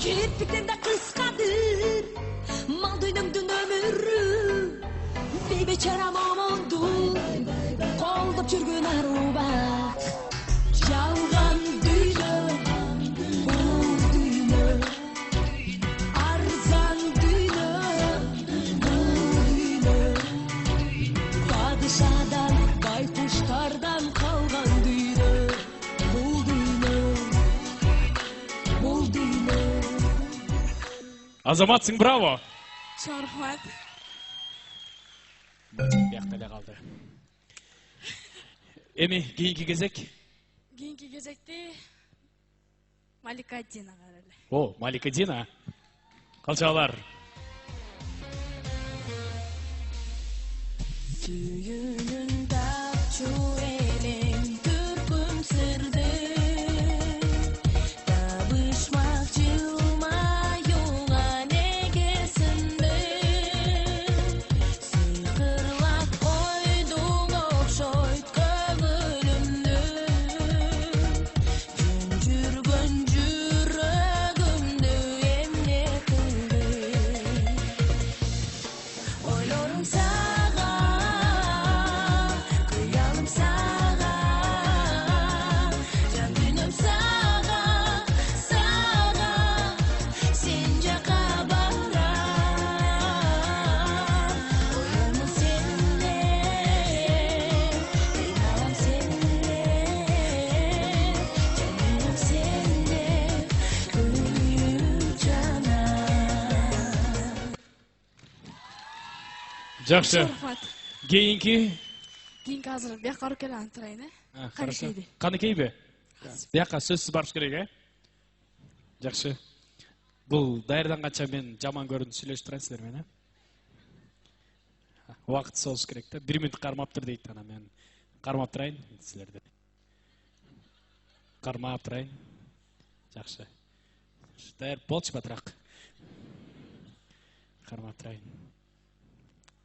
Kirpikten de kıskadır, mal duydumdun ömürü. Bir beçara mamul oldu Kolda çürgün arubak Жалған düğünü Бұл düğünü Арзан düğünü Бұл düğünü Padişahdan, baykuşlardan kalgan düğünü Бұл düğünü Бұл düğünü Азаматсың, браво. Чоң рахмат. Бияқта эле қалды. Эми кийинки кезек. Кийинки кезекте Малика Дина карайлы. О, Малика Дина. Калчалар. Düğünün tapçu elin türküm sırdı Tabışmak cılma yola negesindi Sıkırlap koydun okşoyt köngülümdü Güncür yüreğimdi emne kıldı Oylarım sağa Kıyalım sağa Can günüm sağa Sağa Sence kabara Oylarım seninle Kıyalım seninle Can günüm seninle Gönlüm cana Жақсы. Чоң рахмат. Кейинки. Кийинки азыр бияка барып келе турайын, Хорошо. Канекейде. Канекей бе? Бияка сөзсүз барыш керек, Жақсы. Бул даярданганча мен жаман көрүнүп сүйлөшүп турайын силер менен. Убакыт соғыш керек да. 1 минут кармаптыр дейт ана мен. Кармап турайын силерди. Кармап турайын. Жақсы. Даяр болчу батыраак. Кармап турайын.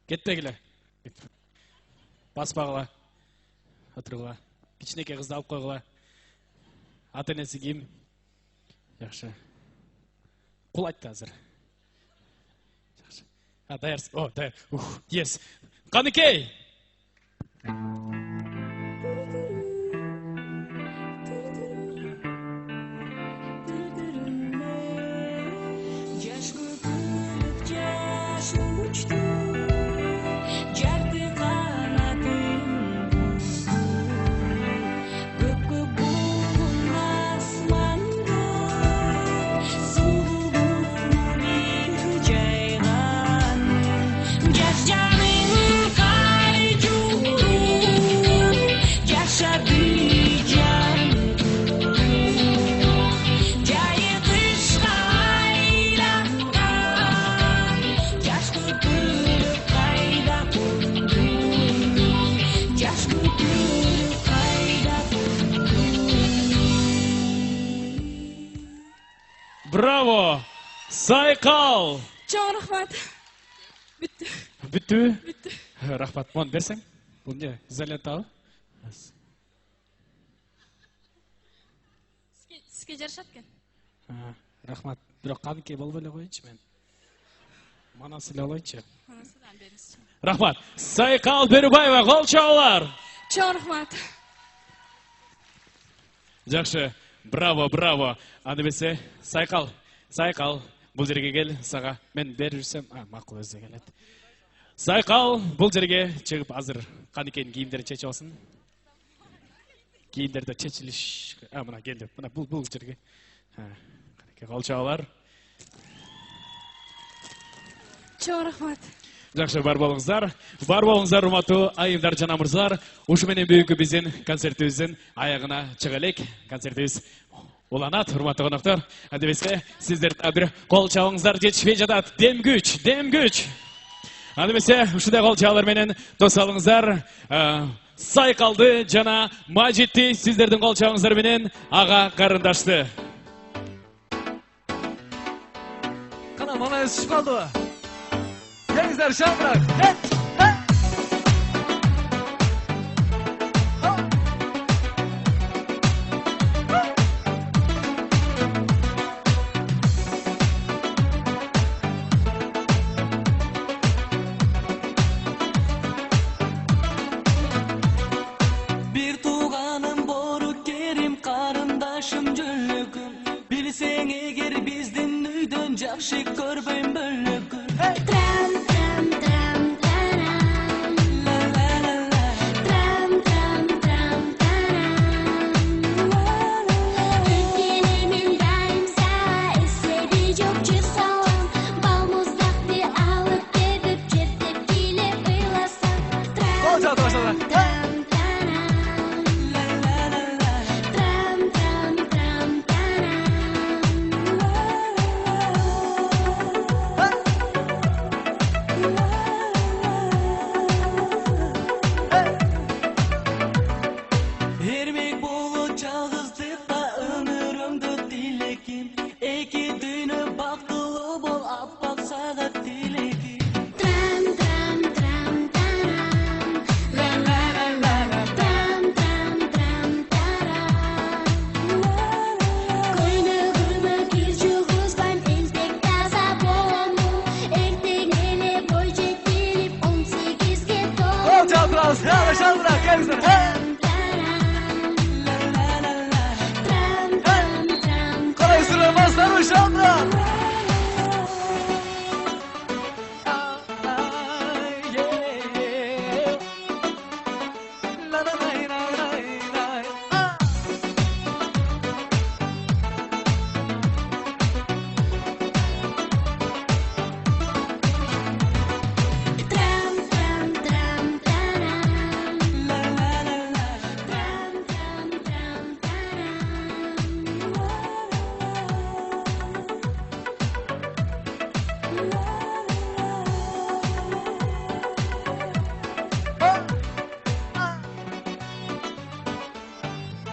Кетпегиле. Баспагыла. Отургула. Кичинекей кызды алып койгула. Ата энеси ким? Жакшы. Кул айтты азыр. Жакшы. Даярсың. О, даяр. Yes. Канекей. Жаш көпүлүп жашыл учту Жарты канатын Көккө болгон асманда Сулуу бир жайган Жаш жаның кай жууру Жашады жан Жайы кышка айланган Жаш көпүлүп кайда конду Жаш көпүлүп кайда конду Браво. Сайкал. Чоң рахмат. Бүттү. Бүттүбү? Бүттү. Рахмат. Мон берсең. Бул эмне? Изолентабы? Сизге жарашат экен. Рахмат. Бирок Канекей болбой эле коеюнчу мен. Манасы эле алайынчы. Анасынан бериңиз. Рахмат. Сайкал Берубаева, кол чабуулар. Чоң рахмат. Жақсы. Браво, браво. Аны бесе, Сайкал. Сайкал, бул жерге кел, сага мен берип жүрсөм, макул өзү келет. Сайкал, бул жерге чыгып азыр Канекейдин кийимдерин чечип алсын. Кийимдерди чечилиш, мына келди. Мына бул жерге. Канекей кол чабуулар. Чоң рахмат. Жақсы, бар болуңуздар. Бар болуңуздар, урматтуу айымдар жана мырзалар. Ушу менен бүгүнкү биздин концертибиздин аягына чыга элек. Концертибиз уланат, урматтуу коноктор. Адебесе, сиздер бир кол чабыңыздар жетишпей жатат. Дем күч, дем күч. Адебесе, ушундай кол чабуулар менен дос алыңыздар. Сайкалды жана Мажитти сиздердин кол чабыңыздар менен ага карындашты. Кана, мана өсүп калдыбы? Келиңиздер, шаңыраак. Karayızlar. Karayızlar baslar uşağımda.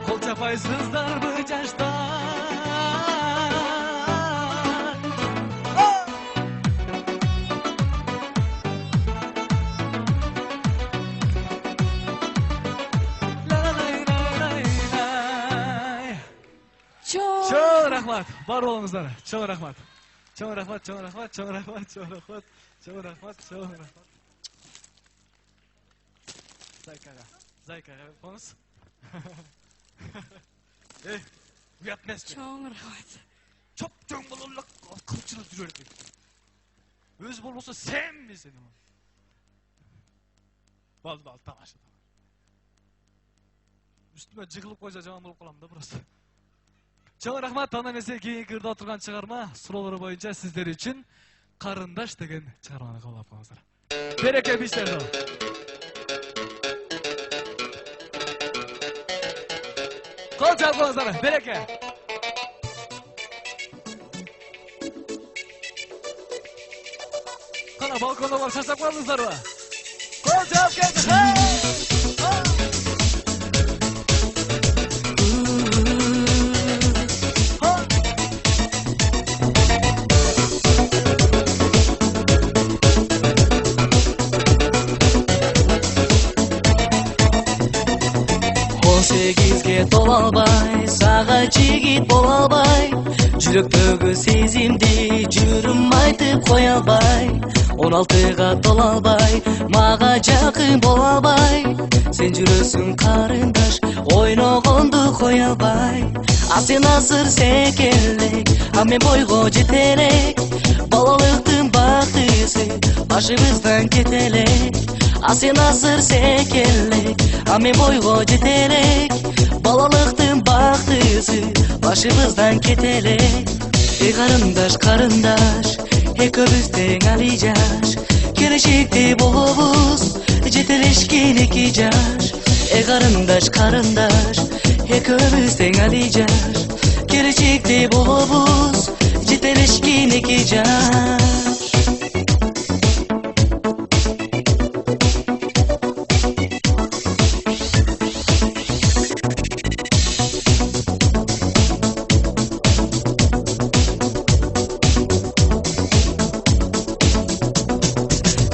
Kol çapaysızlar bu yaşta. Çok rahmat. Var olunuzlar. Çok rahmat. Çok rahmat, çok rahmat, çok rahmat, çok rahmat, çok rahmat, çok rahmat. Zaykaga, konuş. Uyatmaz. Çok rahmat. Çok bulurluk, kılçılık duruyor. Öz bolmasa sen misin? Bal talaş. Üstüme jıgılıp koysa жаман болуп калам да burası. Çok rahmat, tana mese keyin kırda oturgan çıkarma suralары boyunca sizler için Karındaş деген çıkarmаны kabul yapmanızlar. Bereke bizlerde. Kol çalmanızlar, bereke. Kana balkonda var, şaşak varınızlar mı? Kol çal geldi. Сегизге тола албай, сага жигит бола албай, жүрөктөгү сезимди жүрүм айтып кое албай, 16га тола албай, мага жакын бола албай, сен жүрөсүң карындаш, ойногонду кое албай. А сен азыр секелек, а мен бойго жете элек, балалыктын бактысы башыбыздан кете элек. А сен азыр секелек, а мен бойго жете элек, балалыктын бактысы башыбыздан кете элек. Эй карындаш, карындаш, экөөбүз тең али жаш, келечекте болобуз жетелешкен эки жаш. Эй карындаш, карындаш, экөөбүз тең али жаш, келечекте болобуз жетелешкен эки жаш.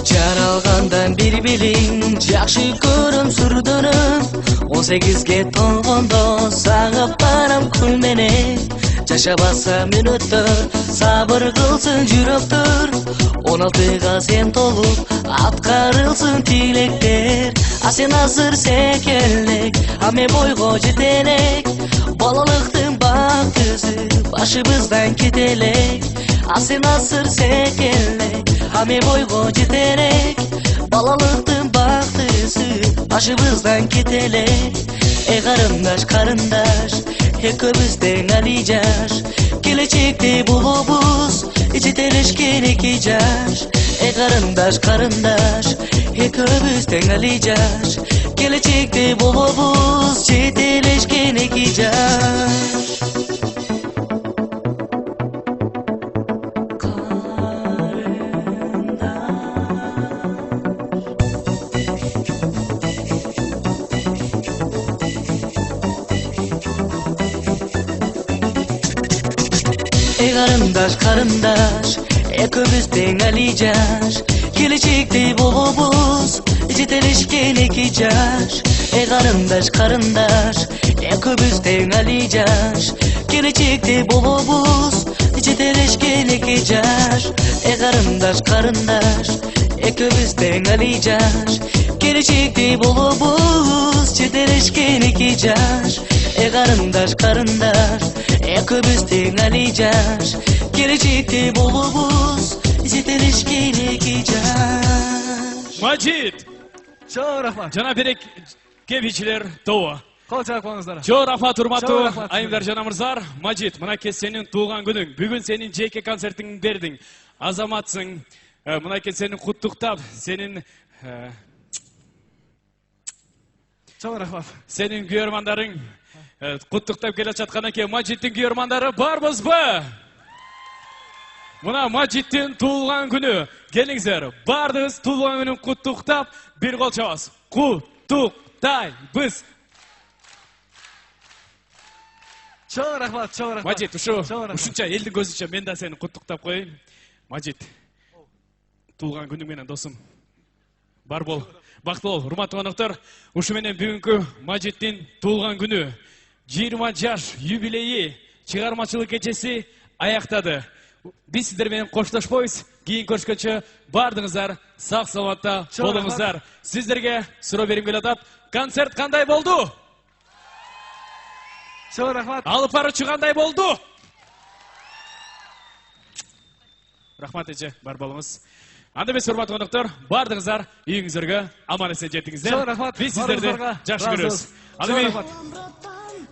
Жаралгандан бир билиң, жакшы көрөм сүрдөнөм, 18ге толгондо сагып барам күн менен. Жашабаса мүнөттөр, сабыр кылсын жүрөктөр, 16га сен толуп, аткарылсын тилектер. А сен азыр секелек, а мен бойго жете элек, балалыктын бактысы башыбыздан кете элек. А сен азыр секелек, а мен бойго жете элек, балалыктын бактысы башыбыздан кете элек. Эй карындаш, карындаш, экөөбүз тең али жаш, келечекте болобуз жетелешкен эки жаш. Эй карындаш, карындаш, экөөбүз тең али жаш, келечекте болобуз жетелешкен эки жаш. Эй карындаш, карындаш, экөөбүз тең али жаш, келечекте болобуз жетелешкен эки жаш. Эй карындаш, карындаш, экөөбүз тең али жаш, келечекте болобуз жетелешкен эки жаш. Эй карындаш, карындаш, экөөбүз тең али жаш, Gelecekte bolubuz Çetelişken 2 yaş Karındaş karındaş Köbüz teң Ali yaş Gelecekte bolubuz Çetelişken 2 yaş Majit. Çok rahmat. Жана берек кебичилер тобу. Кол чапаңыздар. Чоң рахмат урматтуу Чоң рахмат. айымдар жана мырзалар. Majit, мынакей сенин туулган күнүң. Бүгүн сенин жеке концертиңди бердиң. Азаматсың. Мынакей сени куттуктап, сенин Чоң рахмат. Сенин күйөрмандарың куттуктап келе жаткандан кийин Majit'тин күйөрмандары барбызбы? Мына Majit'тин туулган күнү. Келиңиздер, бардыгыз туулган күнүн куттуктап, бир кол чабабыз. Куттуктайбыз. Чоң рахмат, чоң рахмат. Majit, ушунча элдин көзүнчө мен да сени куттуктап коеюн. Majit, туулган күнүң менен досум. Бар бол, бактылуу бол, урматтуу коноктор. Ушу менен бүгүнкү Majit'тин туулган күнү 20 жаш юбилейи чыгармачылык кечеси аяктады. Биз сиздер менен коштошпойбуз. Кийин көрүшкөнчө бардыгыңыздар сак саламатта болуңуздар. Сиздерге суроо берим келип атат. Концерт кандай болду? Чоң рахмат. Алып баруучу кандай болду? Рахмат эже, бар болуңуз. Анда эмес урматтуу коноктор, бардыгыңыздар үйүңүздарга аман эсен жеттиңиздер. Чоң рахмат. Биз сиздерди жакшы көрөбүз. Анда эми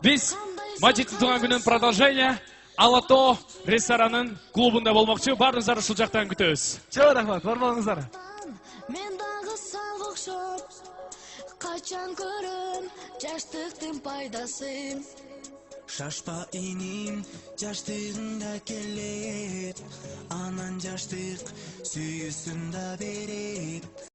биз Majit'тин туулган күнүнүн продолжение Алато ресторанын клубунда болмокчу. Бардыгыңыздарды ушул жактан күтөбүз. Чоң рахмат, бар болуңуздар. Мен дагы сак окшоп качан көрөм жаштыктын пайдасын. Шашпа иним, жаштыгыңда келет, анан жаштык сүйүүсүн да берет.